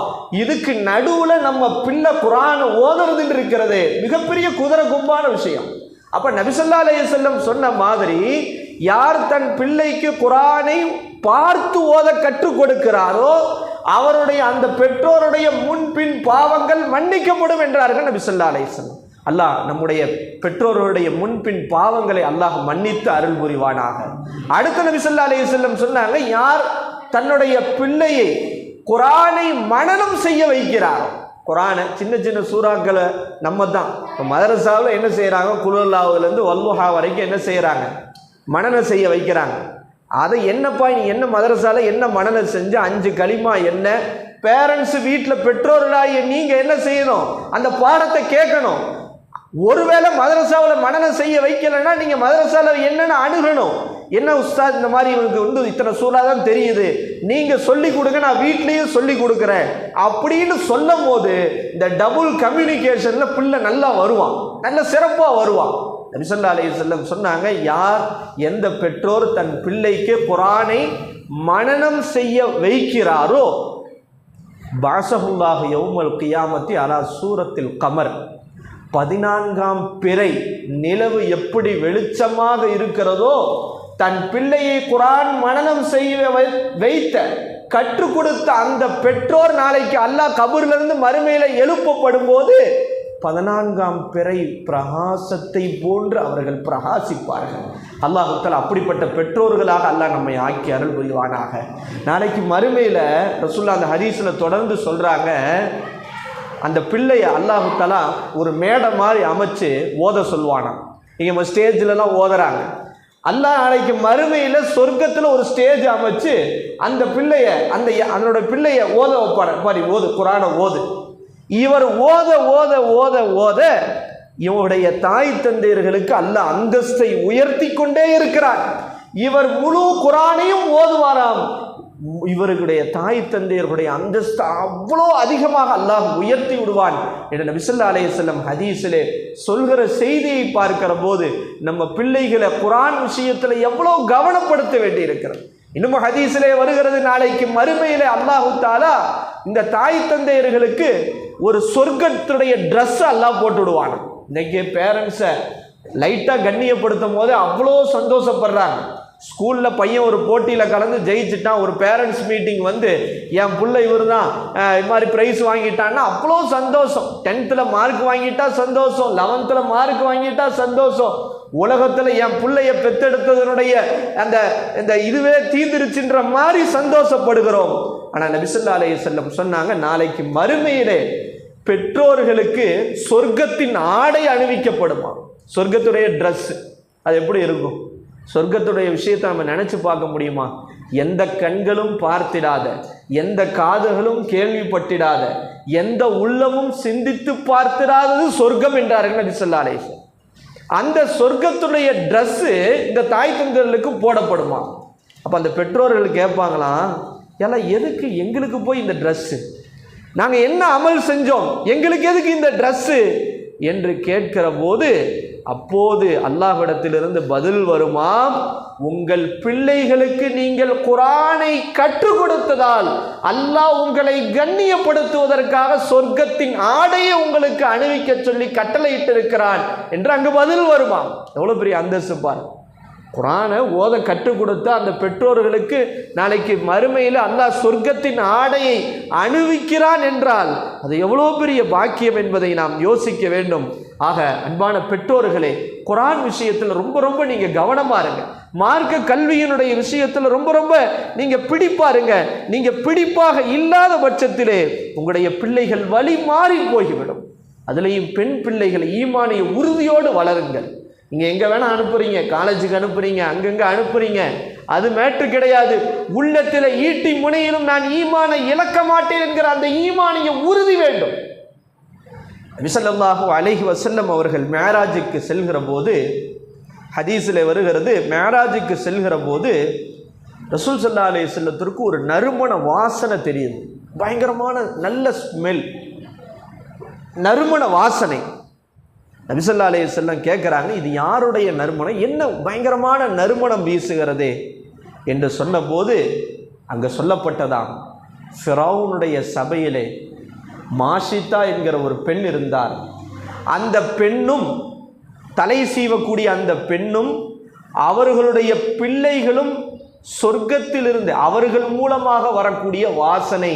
இதுக்கு நடுவில் நம்ம பிள்ளை குர்ஆன் ஓதுறதுன்னு இருக்கிறது மிகப்பெரிய குதிரை கும்பான விஷயம். அப்போ நபி ஸல்லல்லாஹு அலைஹி வஸல்லம் சொன்ன மாதிரி யார் தன் பிள்ளைக்கு குர்ஆனை பார்த்து ஓத கற்றுக் கொடுக்கிறாரோ அவருடைய அந்த பெற்றோருடைய முன்பின் பாவங்கள் மன்னிக்கப்படும் என்றார்கள் நபி ஸல்லல்லாஹு அலைஹி வஸல்லம். அல்லாஹ் நம்முடைய பெற்றோருடைய முன்பின் பாவங்களை அல்லாஹ் மன்னித்து அருள் புரிவானாக. அடுத்த நபி ஸல்லல்லாஹு அலைஹி வஸல்லம் சொன்னாங்க, யார் தன்னுடைய பிள்ளையை குர்ஆனை மனனம் செய்ய வைக்கிறாரோ, குர்ஆனை சின்ன சின்ன சூறாக்களை நம்ம தான் இப்போ மதரசாவில் என்ன செய்கிறாங்க, குல்ஹுவல்லாஹுலேருந்து வல்லுஹா வரைக்கும் என்ன செய்கிறாங்க, மனனம் செய்ய வைக்கிறாங்க. அதை என்னப்பா நீ என்ன மதரசாவில் என்ன மனனம் செஞ்சு 5 கலிமா என்ன, பேரண்ட்ஸ் வீட்டில் பெற்றோர்களாகிய நீங்கள் என்ன செய்யணும், அந்த பாடத்தை கேட்கணும். ஒருவேளை மதரசாவில் மனனம் செய்ய வைக்கலைன்னா நீங்கள் மதரசாவில் என்னென்ன அணுகணும், என்ன உஸ்தாத் இந்த மாதிரி இவனுக்கு வந்து இத்தனை சூறா தான் தெரியுது, நீங்கள் சொல்லி கொடுங்க, நான் வீட்லேயும் சொல்லி கொடுக்குறேன் அப்படின்னு சொல்லும் போது இந்த டபுள் கம்யூனிகேஷனில் பிள்ளை நல்லா வருவான், நல்ல சிறப்பாக வருவான். நபி ஸல்லல்லாஹு அலைஹி வஸல்லம் சொன்னாங்க, யார் எந்த பெற்றோர் தன் பிள்ளைக்கு குர்ஆனை மனனம் செய்ய வைக்கிறாரோ பாஸஹுல்லாஹு யௌமல் கியாமத்தி அலா சூரத்தில் கமர், 14ஆம் பிறை நிலவு எப்படி வெளிச்சமாக இருக்கிறதோ தன் பிள்ளையை குர்ஆன் மனனம் செய்ய வைத்த கற்றுக் கொடுத்த அந்த பெற்றோர் நாளைக்கு அல்லாஹ் கபூரிலிருந்து மறுமையில எழுப்பப்படும் போது 14ஆம் பிறை பிரகாசத்தை போன்று அவர்கள் பிரகாசிப்பார்கள். அல்லாஹ் தஆலா அப்படிப்பட்ட பெற்றோர்களாக அல்லாஹ் நம்மை ஆக்கி அருள் புரிவானாக. நாளைக்கு மறுமையில ரசூலுல்லாஹ் அந்த ஹதீஸ்ல தொடர்ந்து சொல்றாங்க, அந்த பிள்ளையை அல்லாஹ் தஆலா ஒரு மேடை மாதிரி அமைச்சு ஓத சொல்வானாம். இங்கே ஸ்டேஜ்லலாம் ஓதுறாங்க. அல்லாஹ் நாளைக்கு மறுமையில் சொர்க்கத்தில் ஒரு ஸ்டேஜ் அமைச்சு அந்த பிள்ளைய அதனோட பிள்ளைய ஓத வைப்பாரு, ஓது குர்ஆனை ஓது. இவர் ஓத ஓத ஓத ஓத இவருடைய தாய் தந்தையர்களுக்கு அல்லாஹ் அந்தஸ்தை உயர்த்தி கொண்டே இருக்கிறார். இவர் முழு குர்ஆனையும் ஓதுவாராம், இவர்களுடைய தாய் தந்தையர்களுடைய அந்தஸ்து அவ்வளோ அதிகமாக அல்லாஹ் உயர்த்தி விடுவான் என்று நபி ஸல்லல்லாஹு அலைஹி வஸல்லம் ஹதீஸிலே சொல்கிற செய்தியை பார்க்கிற போது நம்ம பிள்ளைகளை குர்ஆன் விஷயத்தில் எவ்வளோ கவனப்படுத்த வேண்டி இருக்கிறது. இன்னும் ஹதீஸிலே வருகிறது, நாளைக்கு மறுமையிலே அல்லாஹு தஆலா இந்த தாய் தந்தையர்களுக்கு ஒரு சொர்க்கத்துடைய ட்ரெஸ் அல்லாஹ் போட்டு விடுவான். இன்னைக்கு பேரண்ட்ஸை லைட்டாக கண்ணியப்படுத்தும் போது அவ்வளோ சந்தோஷப்படுறாங்க. ஸ்கூலில் பையன் ஒரு போட்டியில் கலந்து ஜெயிச்சுட்டான், ஒரு பேரண்ட்ஸ் மீட்டிங் வந்து என் பிள்ளை இவர் தான் இது மாதிரி ப்ரைஸ் வாங்கிட்டான்னா அவ்வளோ சந்தோஷம். 10th மார்க் வாங்கிட்டா சந்தோஷம், 11th மார்க் வாங்கிட்டா சந்தோஷம். உலகத்தில் என் பிள்ளைய பெத்தெடுத்ததனுடைய அந்த இதுவே தீர்ந்துருச்சுன்ற மாதிரி சந்தோஷப்படுகிறோம். ஆனால் நபி ஸல்லல்லாஹு அலைஹி வஸல்லம் சொன்னாங்க, நாளைக்கு மறுமையிலே பெற்றோர்களுக்கு சொர்க்கத்தின் ஆடை அணிவிக்கப்படுமா, சொர்க்கத்துடைய ட்ரெஸ். அது எப்படி இருக்கும்? சொர்க்கத்துடைய விஷயத்தை நம்ம நினைச்சு பார்க்க முடியுமா? எந்த கண்களும் பார்த்திடாத, எந்த காதுகளும் கேள்விப்பட்டிடாத, எந்த உள்ளமும் சிந்தித்து பார்த்திடாதது சொர்க்கம் என்றார்கள் நபி ஸல்லல்லாஹு அலைஹி வஸல்லம். அந்த சொர்க்கத்துடைய ட்ரெஸ்ஸு இந்த தாய் தந்தையர்களுக்கு போடப்படுமா? அப்போ அந்த பெற்றோர்கள் கேட்பாங்களாம், எல்லாம் எதுக்கு எங்களுக்கு போய் இந்த ட்ரெஸ்ஸு, நாங்கள் என்ன அமல் செஞ்சோம், எங்களுக்கு எதுக்கு இந்த ட்ரெஸ்ஸு என்று கேட்கிற போது அப்போது அல்லாஹ்விடத்திலிருந்து பதில் வருமாம், உங்கள் பிள்ளைகளுக்கு நீங்கள் குர்ஆனை கற்றுக் கொடுத்ததால் அல்லாஹ் உங்களை கண்ணியப்படுத்துவதற்காக சொர்க்கத்தின் ஆடையை உங்களுக்கு அணிவிக்க சொல்லி கட்டளையிட்டிருக்கிறான் என்று அங்கு பதில் வருமாம். எவ்வளவு பெரிய அந்தஸ்து பாரு. குர்ஆனை ஓத கற்றுக் கொடுத்த அந்த பெற்றோர்களுக்கு நாளைக்கு மறுமையில் அல்லாஹ் சொர்க்கத்தின் ஆடையை அணிவிக்கிறான் என்றால் அது எவ்வளோ பெரிய பாக்கியம் என்பதை நாம் யோசிக்க வேண்டும். ஆக அன்பான பெற்றோர்களே, குர்ஆன் விஷயத்தில் ரொம்ப ரொம்ப நீங்கள் கவனமாக இருங்க. மார்க்க கல்வியினுடைய விஷயத்தில் ரொம்ப ரொம்ப நீங்கள் பிடிப்பாருங்க. நீங்கள் பிடிப்பாக இல்லாத பட்சத்திலே உங்களுடைய பிள்ளைகள் வழி மாறி போய்விடும். அதுலேயும் பெண் பிள்ளைகள் ஈமானிய உறுதியோடு வளருங்கள். நீங்கள் எங்கே வேணால் அனுப்புறீங்க, காலேஜுக்கு அனுப்புறீங்க, அங்கங்கே அனுப்புறீங்க, அது மேட்ரு கிடையாது. உள்ளத்தில் ஈட்டி முனையிலும் நான் ஈமானை இழக்க மாட்டேன் என்கிற அந்த ஈமானிய உறுதி வேண்டும். நபி ஸல்லல்லாஹு அலைஹி வஸல்லம் அவர்கள் மேராஜுக்கு செல்கிற போது, ஹதீஸில் வருகிறது, மேராஜுக்கு செல்கிற போது ரசூல் ஸல்லல்லாஹு அலைஹி வஸல்லத்திற்கு ஒரு நறுமண வாசனை தெரியுது. பயங்கரமான நல்ல ஸ்மெல், நறுமண வாசனை. நபி ஸல்லல்லாஹு அலைஹி வஸல்லம் கேட்குறாங்க, இது யாருடைய நறுமணம், என்ன பயங்கரமான நறுமணம் வீசுகிறதே என்று சொன்னபோது அங்கே சொல்லப்பட்டதாம், ஃபிரௌனுடைய சபையிலே மாஷிதா என்கிற ஒரு பெண் இருந்தார். அந்த பெண்ணும், தலை சீவக்கூடிய அந்த பெண்ணும் அவர்களுடைய பிள்ளைகளும் சொர்க்கத்திலிருந்து அவர்கள் மூலமாக வரக்கூடிய வாசனை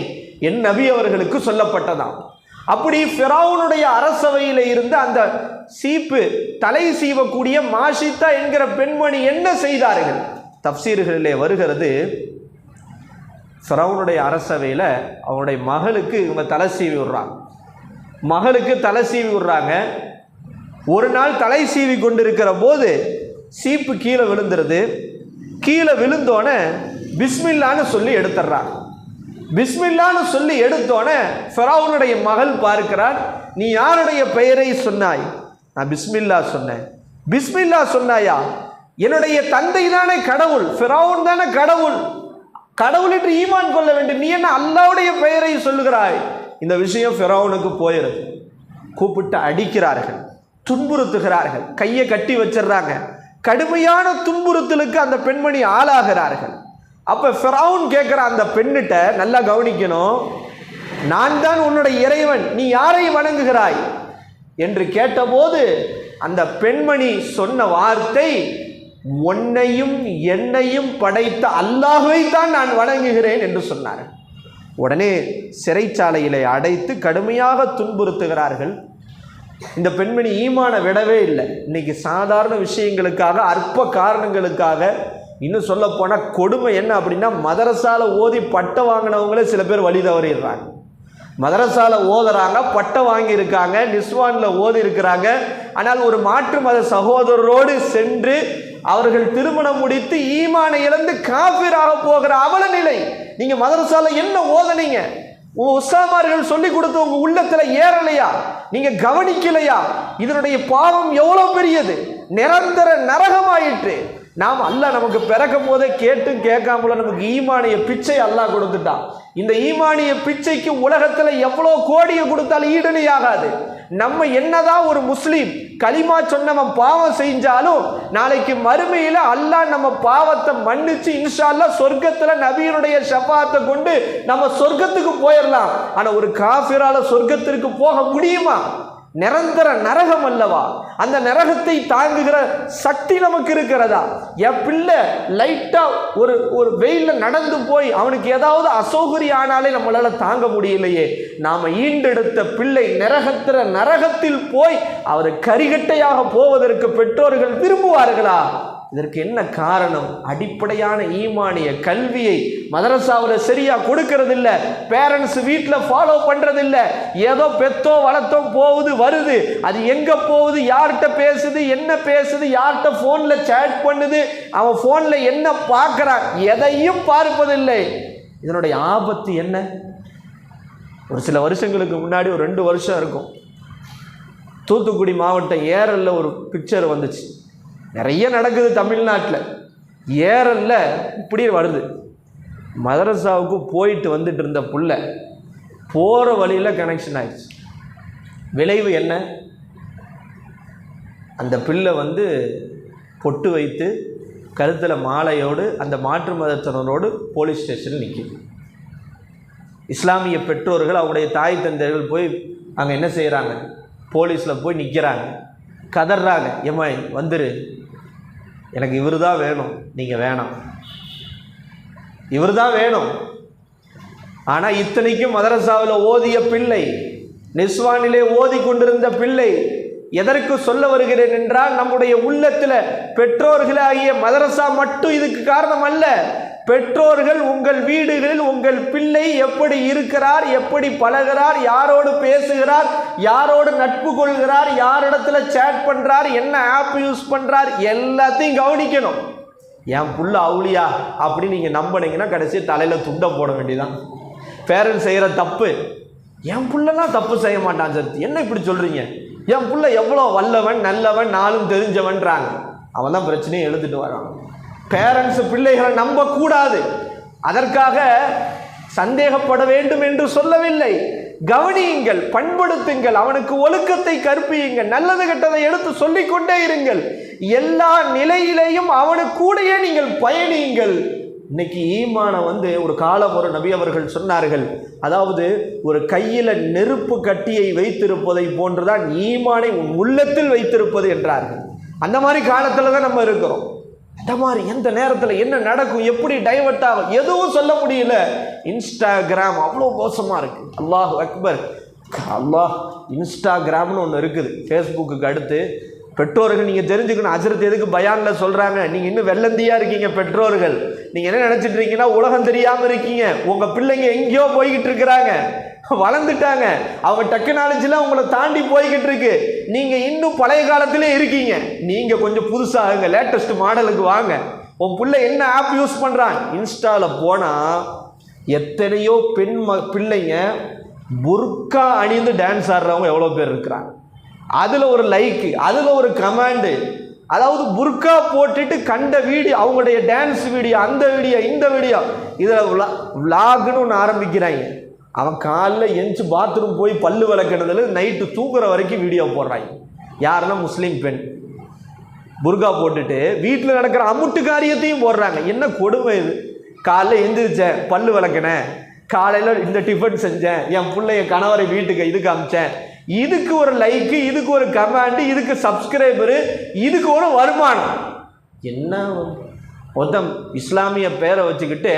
என் நபி அவர்களுக்கு சொல்லப்பட்டதாம். அப்படி ஃபிரௌனுடைய அரசவையில் இருந்து அந்த சீப்பு தலை சீவக்கூடிய மாஷிதா என்கிற பெண்மணி என்ன செய்தார்கள்? தப்சீர்களிலே வருகிறது, ஃபிரௌனுடைய அரசவையில் அவனுடைய மகளுக்கு இவங்க தலை சீவி விடுறாங்க. மகளுக்கு தலை சீவி விடுறாங்க. ஒரு நாள் தலை சீவி கொண்டிருக்கிற போது சீப்பு கீழே விழுந்துருது. கீழே விழுந்தோன்னே பிஸ்மில்லான்னு சொல்லி எடுத்துடுறாங்க. பிஸ்மில்லான்னு சொல்லி எடுத்தோன்னே ஃபிரௌனுடைய மகள் பார்க்கிறார், நீ யாருடைய பெயரை சொன்னாய்? நான் பிஸ்மில்லா சொன்னேன். பிஸ்மில்லா சொன்னாயா? என்னுடைய தந்தை தானே கடவுள், ஃபிரௌன் தானே கடவுள், கடவுள் என்று ஈமான் கொள்ள வேண்டும், நீ என்ன அல்லாஹ்வுடைய பெயரை சொல்லுகிறாய்? இந்த விஷயம் ஃபிரௌனுக்கு போயிடுது. கூப்பிட்டு அடிக்கிறார்கள், துன்புறுத்துகிறார்கள், கையை கட்டி வச்சிடுறாங்க. கடுமையான துன்புறுத்தலுக்கு அந்த பெண்மணி ஆளாகிறார்கள். அப்போ ஃபிரௌன் கேட்குற அந்த பெண்ணிட்ட, நல்லா கவனிக்கணும், நான் தான் உன்னுடைய இறைவன், நீ யாரை வணங்குகிறாய் என்று கேட்டபோது அந்த பெண்மணி சொன்ன வார்த்தை, உன்னையும் என்னையும் படைத்த அல்லாஹ்வை தான் நான் வணங்குகிறேன் என்று சொன்னார். உடனே சிறைச்சாலையிலே அடைத்து கடுமையாக துன்புறுத்துகிறார்கள். இந்த பெண்மணி ஈமான விடவே இல்லை. இன்னைக்கு சாதாரண விஷயங்களுக்காக, அற்ப காரணங்களுக்காக, இன்னும் சொல்ல போனால் கொடுமை என்ன அப்படின்னா, மதரசால ஓதி பட்டம் வாங்கினவங்களே சில பேர் வழி தவறிடுறாங்க. மதரசால ஓதுறாங்க, பட்டம் வாங்கியிருக்காங்க, நிஸ்வானில் ஓதி இருக்கிறாங்க. ஆனால் ஒரு மாற்று மத சகோதரரோடு சென்று அவர்கள் திருமணம் முடித்து ஈமானை இழந்து காஃபிராக போகிற அவல நிலை. நீங்க மதரசால என்ன ஓதனீங்க? உஸ்தாமார்கள் சொல்லி கொடுத்து உங்க உள்ளத்துல ஏறலையா? நீங்க கவனிக்கலையா? இதனுடைய பாவம் எவ்வளவு பெரியது, நிரந்தர நரகமாயிற்று. நாம் அல்லாஹ் நமக்கு பிறக்கும் போதே கேட்டும் கேட்காமல நமக்கு ஈமானிய பிச்சை அல்லாஹ் கொடுத்துட்டான். இந்த ஈமானிய பிச்சைக்கு உலகத்துல எவ்வளோ கோடியை கொடுத்தாலும் ஈடுணை ஆகாது. நம்ம என்னதான் ஒரு முஸ்லீம் கலிமா சொன்னவன் பாவம் செஞ்சாலும் நாளைக்கு மறுமையில அல்லாஹ் நம்ம பாவத்தை மன்னிச்சு இன்ஷா அல்லாஹ் சொர்க்கத்துல நபியினுடைய ஷஃபாத்தை கொண்டு நம்ம சொர்க்கத்துக்கு போயிடலாம். ஆனா ஒரு காஃபிரால சொர்க்கத்திற்கு போக முடியுமா? நிரந்தர நரகம் அல்லவா? அந்த நரகத்தை தாங்குகிற சக்தி நமக்கு இருக்கிறதா? என் பிள்ளை லைட்டா ஒரு வெயில நடந்து போய் அவனுக்கு ஏதாவது அசௌகரியம் ஆனாலே நம்மளால தாங்க முடியலையே. நாம ஈண்டெடுத்த பிள்ளை நரகத்தில் போய் அவர் கரிகட்டையாக போவதற்கு பெற்றோர்கள் விரும்புவார்களா? இதற்கு என்ன காரணம்? அடிப்படையான ஈமானிய கல்வியை மதரசாவில் சரியா கொடுக்கறது இல்லை. பேரண்ட்ஸ் வீட்டில் ஃபாலோ பண்றது இல்லை. ஏதோ பெத்தோ வளர்த்தோ போகுது வருது, அது எங்க போகுது, யார்கிட்ட பேசுது, என்ன பேசுது, யார்கிட்ட போன்ல சேட் பண்ணுது, அவன் போன்ல என்ன பார்க்கறான், எதையும் பார்ப்பதில்லை. இதனுடைய ஆபத்து என்ன? ஒரு சில வருஷங்களுக்கு முன்னாடி, ஒரு 2 வருஷம் இருக்கும், தூத்துக்குடி மாவட்டம் ஏரல்ல ஒரு பிக்சர் வந்துச்சு. நிறைய நடக்குது தமிழ்நாட்டில். ஏரல்ல இப்படி வருது, மதரசாவுக்கு போயிட்டு வந்துட்டு இருந்த புள்ள போகிற வழியில் கனெக்ஷன் ஆயிடுச்சு. விளைவு என்ன? அந்த பிள்ளை பொட்டு வைத்து கழுத்தில் மாலையோடு அந்த மாற்று மதத்தினரோடு போலீஸ் ஸ்டேஷனில் நிற்கிது. இஸ்லாமிய பெற்றோர்கள் அவங்களுடைய தாய் தந்தையர்கள் போய் அங்கே என்ன செய்கிறாங்க? போலீஸில் போய் நிற்கிறாங்க, கதறாங்க, ஏம்மா வந்துரு, எனக்கு இவர் தான் வேணும், நீங்கள் வேணாம், இவர் தான் வேணும். ஆனால் இத்தனைக்கும் மதரசாவில் ஓதிய பிள்ளை, நிஸ்வானிலே ஓதி கொண்டிருந்த பிள்ளை. எதற்கு சொல்ல வருகிறேன் என்றால், நம்முடைய உள்ளத்தில் பெற்றோர்களாகிய மதரசா மட்டும் இதுக்கு காரணம் அல்ல. பெற்றோர்கள் உங்கள் வீடுகளில் உங்கள் பிள்ளை எப்படி இருக்கிறார், எப்படி பழகிறார், யாரோடு பேசுகிறார், யாரோடு நட்பு கொள்கிறார், யாரிடத்துல சேட் பண்றார், என்ன ஆப் யூஸ் பண்றார், எல்லாத்தையும் கவனிக்கணும். என் புள்ள அவுளியா அப்படி நீங்க நம்பினீங்கன்னா கடைசி தலையில துண்டை போட வேண்டியதான். பேரண்ட்ஸ் செய்யற தப்பு, என் புள்ளலாம் தப்பு செய்ய மாட்டான் சார், என்ன இப்படி சொல்றீங்க, என் புள்ள எவ்வளோ வல்லவன் நல்லவன் நாளும் தெரிஞ்சவன்றாங்க. அவன் தான் பிரச்சனையை எழுதிட்டு வரான். பேரண்ட்ஸ் பிள்ளைகளை நம்ப கூடாது, அதற்காக சந்தேகப்பட வேண்டும் என்று சொல்லவில்லை. கவனியுங்கள், பண்படுத்துங்கள், அவனுக்கு ஒழுக்கத்தை கற்பியுங்கள், நல்லது கெட்டதை எடுத்து சொல்லிக்கொண்டே இருங்கள். எல்லா நிலையிலேயும் அவனுக்கு கூடயே நீங்கள் பயணியுங்கள். இன்னைக்கு ஈமான ஒரு காலம் ஒரு நபி அவர்கள் சொன்னார்கள், அதாவது ஒரு கையில் நெருப்பு கட்டியை வைத்திருப்பதை போன்றுதான் ஈமானை உன் உள்ளத்தில் வைத்திருப்பது என்றார்கள். அந்த மாதிரி காலத்தில் தான் நம்ம இருக்கிறோம். அந்த மாதிரி எந்த நேரத்தில் என்ன நடக்கும், எப்படி டைவர்ட் ஆகும் எதுவும் சொல்ல முடியல. இன்ஸ்டாகிராம் அவ்வளோ மோசமாக இருக்கு. அல்லாஹ் அக்பர், அல்லாஹ். இன்ஸ்டாகிராம்னு ஒன்று இருக்குது ஃபேஸ்புக்கு அடுத்து. பெற்றோர்கள் நீங்கள் தெரிஞ்சுக்கணும், ஹஜ்ரத் எதுக்கு பயானில் சொல்கிறாங்க, நீங்கள் இன்னும் வெள்ளந்தியாக இருக்கீங்க பெற்றோர்கள். நீங்கள் என்ன நினச்சிட்டு இருக்கீங்கன்னா உலகம் தெரியாமல் இருக்கீங்க. உங்கள் பிள்ளைங்க எங்கேயோ போய்கிட்டு இருக்கிறாங்க, வளர்ந்துட்டாங்க, அவங்க டெக்னாலஜிலாம் உங்களை தாண்டி போய்கிட்டு இருக்கு. நீங்கள் இன்னும் பழைய காலத்திலே இருக்கீங்க. நீங்கள் கொஞ்சம் புதுசாகுங்க, லேட்டஸ்ட் மாடலுக்கு வாங்க. உன் பிள்ளை என்ன ஆப் யூஸ் பண்ணுறான், இன்ஸ்டாவில் போனால் எத்தனையோ பிள்ளைங்க புர்கா அணிந்து டான்ஸ் ஆடுறவங்க எவ்வளோ பேர் இருக்கிறாங்க. அதில் ஒரு லைக்கு, அதில் ஒரு கமாண்டு, அதாவது புர்கா போட்டுட்டு கண்ட வீடியோ, அவங்களுடைய டான்ஸ் வீடியோ, அந்த வீடியோ இந்த வீடியோ, இதில் விளாகுன்னு ஒன்று ஆரம்பிக்கிறாங்க. அவன் காலைல எஞ்சி பாத்ரூம் போய் பல்லு விளக்கினதுல நைட்டு தூங்குற வரைக்கும் வீடியோ போடுறாங்க. யாருன்னா முஸ்லீம் பெண் புர்கா போட்டுட்டு வீட்டில் நடக்கிற அமுட்டு காரியத்தையும் போடுறாங்க. என்ன கொடுமை இது. காலைல எந்திரிச்சேன், பல்லு விளக்கினேன், காலையில் இந்த டிஃபன் செஞ்சேன், என் பிள்ளைய கணவரை வீட்டுக்கு இதுக்கு அமிச்சேன், இதுக்கு ஒரு லைக்கு, இதுக்கு ஒரு கமெண்ட், இதுக்கு சப்ஸ்கிரைபரு, இதுக்கு ஒரு வருமானம். என்ன மொத்தம் இஸ்லாமிய பேரை வச்சுக்கிட்டு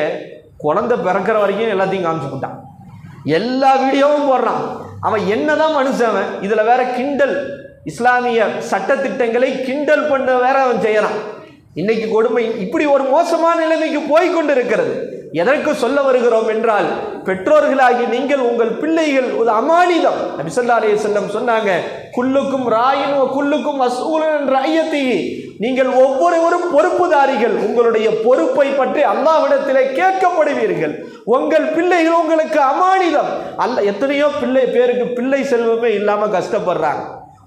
குழந்தை பிறக்கிற வரைக்கும் எல்லாத்தையும் காமிச்சுக்கிட்டான், எல்லா வீடியோவும் போடுறான். அவன் என்னதான் மனுஷன். இதில் வேற கிண்டல், இஸ்லாமிய சட்டத்திட்டங்களை கிண்டல் பண்ண வேற அவன் செய்யறான். இன்னைக்கு கொடுமை இப்படி ஒரு மோசமான நிலைமைக்கு போய்கொண்டு இருக்கிறது. எதற்கு சொல்ல வருகிறோம் என்றால், பெற்றோர்களாகி நீங்கள் உங்கள் பிள்ளைகள் ஒரு அமானிதம். நபி ஸல்லல்லாஹு அலைஹி வஸல்லம் சொன்னாங்க, குல்லுக்கும் ராயின் வ குல்லுக்கும் மஸ்ஊலுன் ரஅய்யத்திஹி, நீங்கள் ஒவ்வொருவரும் பொறுப்புதாரிகள், உங்களுடைய பொறுப்பை பற்றி அல்லாஹ்விடத்திலே கேட்கப்படுவீர்கள். உங்கள் பிள்ளைகள் உங்களுக்கு அமானிதம். எத்தனையோ பேருக்கு பிள்ளை செல்வமே இல்லாம கஷ்டப்படுறாங்க.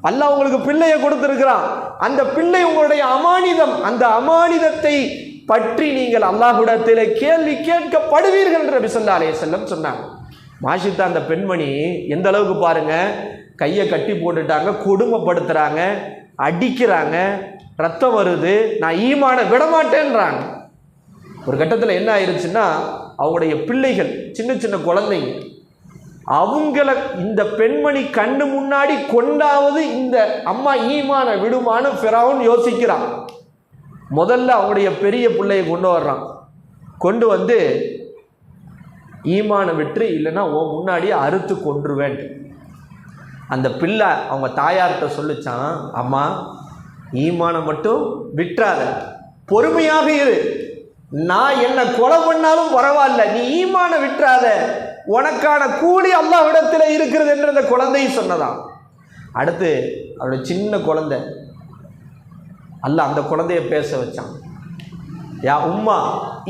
அல்லாஹ் உங்களுக்கு பிள்ளையை கொடுத்திருக்கிறான், அந்த பிள்ளை உங்களுடைய அமானிதம். அந்த அமானிதத்தை பற்றி நீங்கள் அல்லாஹ்விடத்திலே கேள்வி கேட்கப்படுவீர்கள் என்று நபி ஸல்லல்லாஹு அலைஹி வஸல்லம் சொன்னாங்க. மாஷித்தா அந்த பெண்மணி எந்த அளவுக்கு பாருங்க, கையை கட்டி போட்டுட்டாங்க, கொடுமைப்படுத்துறாங்க, அடிக்கிறாங்க, ரத்தம் வருது, நான் ஈமான விடமாட்டேன்றாங்க. ஒரு கட்டத்தில் என்ன ஆயிடுச்சுன்னா, அவங்களுடைய பிள்ளைகள் சின்ன சின்ன குழந்தைங்க, அவங்கள இந்த பெண்மணி கண்ணு முன்னாடி கொண்டாவது இந்த அம்மா ஈமான விடுமான்னு ஃபிரௌன் யோசிக்கிறான். முதல்ல அவங்களுடைய பெரிய பிள்ளையை கொண்டு வர்றான். கொண்டு வந்து ஈமான விட்டு, இல்லைன்னா உன் முன்னாடியே அறுத்து கொன்றுவேன். அந்த பிள்ளை அவங்க தாயார்கிட்ட சொல்லிச்சான், அம்மா ஈமான மட்டும் விட்டுறாத, பொறுமையாக இரு, நான் என்ன கொலை பண்ணாலும் பரவாயில்ல, நீ ஈமான விட்டுறாத, உனக்கான கூலி அல்லாஹ்விடத்தில் இருக்கிறது என்று அந்த குழந்தை சொன்னதான். அடுத்து அவருடைய சின்ன குழந்தை, அல்லாஹ் அந்த குழந்தைய பேச வச்சான். யா உம்மா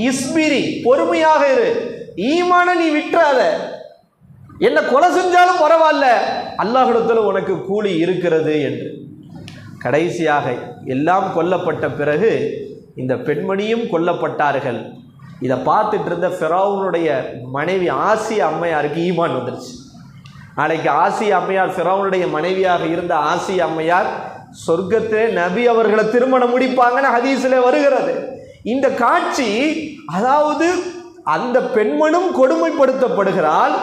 இஸ்பிரி, பொறுமையாக இரு, ஈமான நீ விட்டுறாத, என்ன கொலை செஞ்சாலும் பரவாயில்ல, அல்லாஹ்விடத்தில் உனக்கு கூலி இருக்கிறது என்று. கடைசியாக எல்லாம் கொல்லப்பட்ட பிறகு இந்த பெண்மணியும் கொல்லப்பட்டார்கள். இதை பார்த்துட்டு இருந்த ஃபிரௌனுடைய மனைவி ஆசியா அம்மையாருக்கு ஈமான் வந்துருச்சு. நாளைக்கு ஆசியா அம்மையார், ஃபிரௌனுடைய மனைவியாக இருந்த ஆசியா அம்மையார் சொர்க்கத்திலே நபி அவர்களை திருமணம் முடிப்பாங்கன்னு ஹதீஸிலே வருகிறது. இந்த காட்சி, அதாவது அந்த பெண்மனும் கொடுமைப்படுத்தப்படுகிறாள்,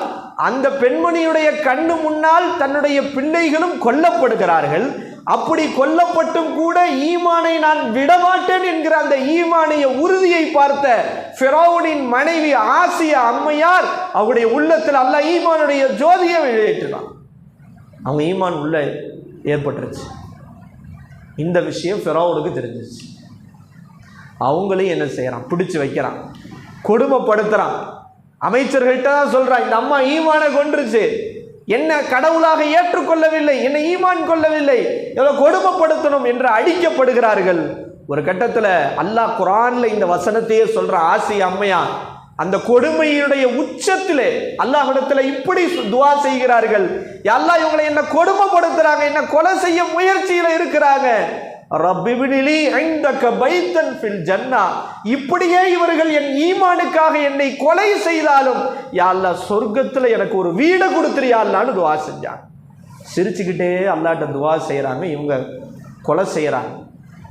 அந்த பெண்மணியுடைய கண்ணு முன்னால் தன்னுடைய பிள்ளைகளும் கொல்லப்படுகிறார்கள். அப்படி கொல்லப்பட்டும் கூட ஈமானை நான் விடமாட்டேன் என்கிற அந்த ஈமானிய உறுதியை பார்த்த ஃபிரௌனின் மனைவி ஆசியா அம்மையார், அவருடைய உள்ளத்தில் அல்லாஹ் ஈமானுடைய ஜோதியை வெளியேற்றினான். அவங்க ஈமான் உள்ள ஏற்பட்டுருச்சு. இந்த விஷயம் ஃபிரௌனுக்கு தெரிஞ்சிச்சு. அவங்களையும் என்ன செய்யறான், பிடிச்சு வைக்கிறான். கொடுமைப்படுத்துறான். அமைச்சர்கள்ட்ட தான் சொல்றான், இந்த அம்மா ஈமானை கொன்றுச்சு, என்ன கடவுளாக ஏற்றுக்கொள்ளவில்லை, என்ன ஈமான் கொள்ளவில்லை, எவ்வளவு கொடுமைப்படுத்தணும் என்று அடிக்கப்படுகிறார்கள். ஒரு கட்டத்தில் அல்லாஹ் குர்ஆன்ல இந்த வசனத்தையே சொல்ற. ஆசியா அம்மையா அந்த கொடுமையுடைய உச்சத்திலே அல்லாஹ்விடத்தில் இப்படி துஆ செய்கிறார்கள், யா அல்லாஹ் இவங்களை என்ன கொடுமைப்படுத்துறாங்க, என்ன கொலை செய்ய முயற்சியில இருக்கிறாங்க, ரப்பிபினிலி இந்தக பைத்தன் ஃபில் ஜன்னா, இப்படியே இவர்கள் என் ஈமானுக்காக என்னை கொலை செய்தாலும் யா அல்லாஹ் சொர்க்கத்தில் எனக்கு ஒரு வீடு கொடுத்துறியா அல்லாஹ்னு துஆ செஞ்சாங்க. சிரிச்சுக்கிட்டே அல்லாஹ்ட்ட துஆ செய்கிறாங்க. இவங்க கொலை செய்கிறாங்க.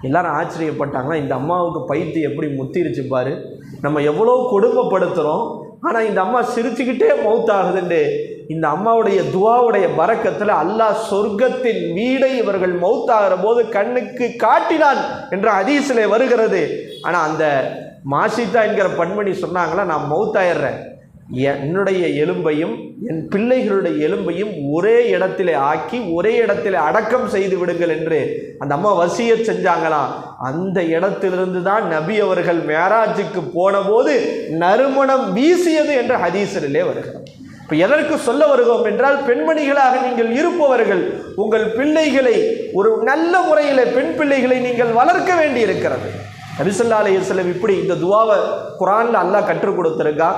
எல்லாரும் ஆச்சரியப்பட்டாங்கன்னா, இந்த அம்மாவுக்கு பைத்தியம் எப்படி முத்திருச்சு பாரு, நம்ம எவ்வளோ கொடுமைப்படுத்துகிறோம், ஆனால் இந்த அம்மா சிரிச்சுக்கிட்டே மௌத்தாகுதுண்டு. இந்த அம்மாவுடைய துஆவுடைய பரக்கத்தில் அல்லாஹ் சொர்க்கத்தின் வீடை இவர்கள் மௌத்தாகிற போது கண்ணுக்கு காட்டினான் என்ற ஹதீஸிலே வருகிறது. ஆனால் அந்த மாஷிதா என்கிற பெண்மணி சொன்னாங்களா, நான் மௌத்தாயிடுறேன், என்னுடைய எலும்பையும் என் பிள்ளைகளுடைய எலும்பையும் ஒரே இடத்திலே ஆக்கி ஒரே இடத்திலே அடக்கம் செய்து விடுங்கள் என்று அந்த அம்மா வசியத் செஞ்சாங்களாம். அந்த இடத்திலிருந்து தான் நபி அவர்கள் மேராஜுக்கு போன போது நறுமணம் வீசியது என்ற ஹதீஸிலே வருகிறது. இப்போ எதற்கு சொல்ல வருகிறோம் என்றால், பெண்மணிகளாக நீங்கள் இருப்பவர்கள் உங்கள் பிள்ளைகளை ஒரு நல்ல முறையில், பெண் பிள்ளைகளை நீங்கள் வளர்க்க வேண்டி இருக்கிறது. நபி ஸல்லல்லாஹு அலைஹி வஸல்லம் இப்படி இந்த துஆவை குர்ஆன்ல அல்லாஹ் கற்றுக் கொடுத்துருக்கா.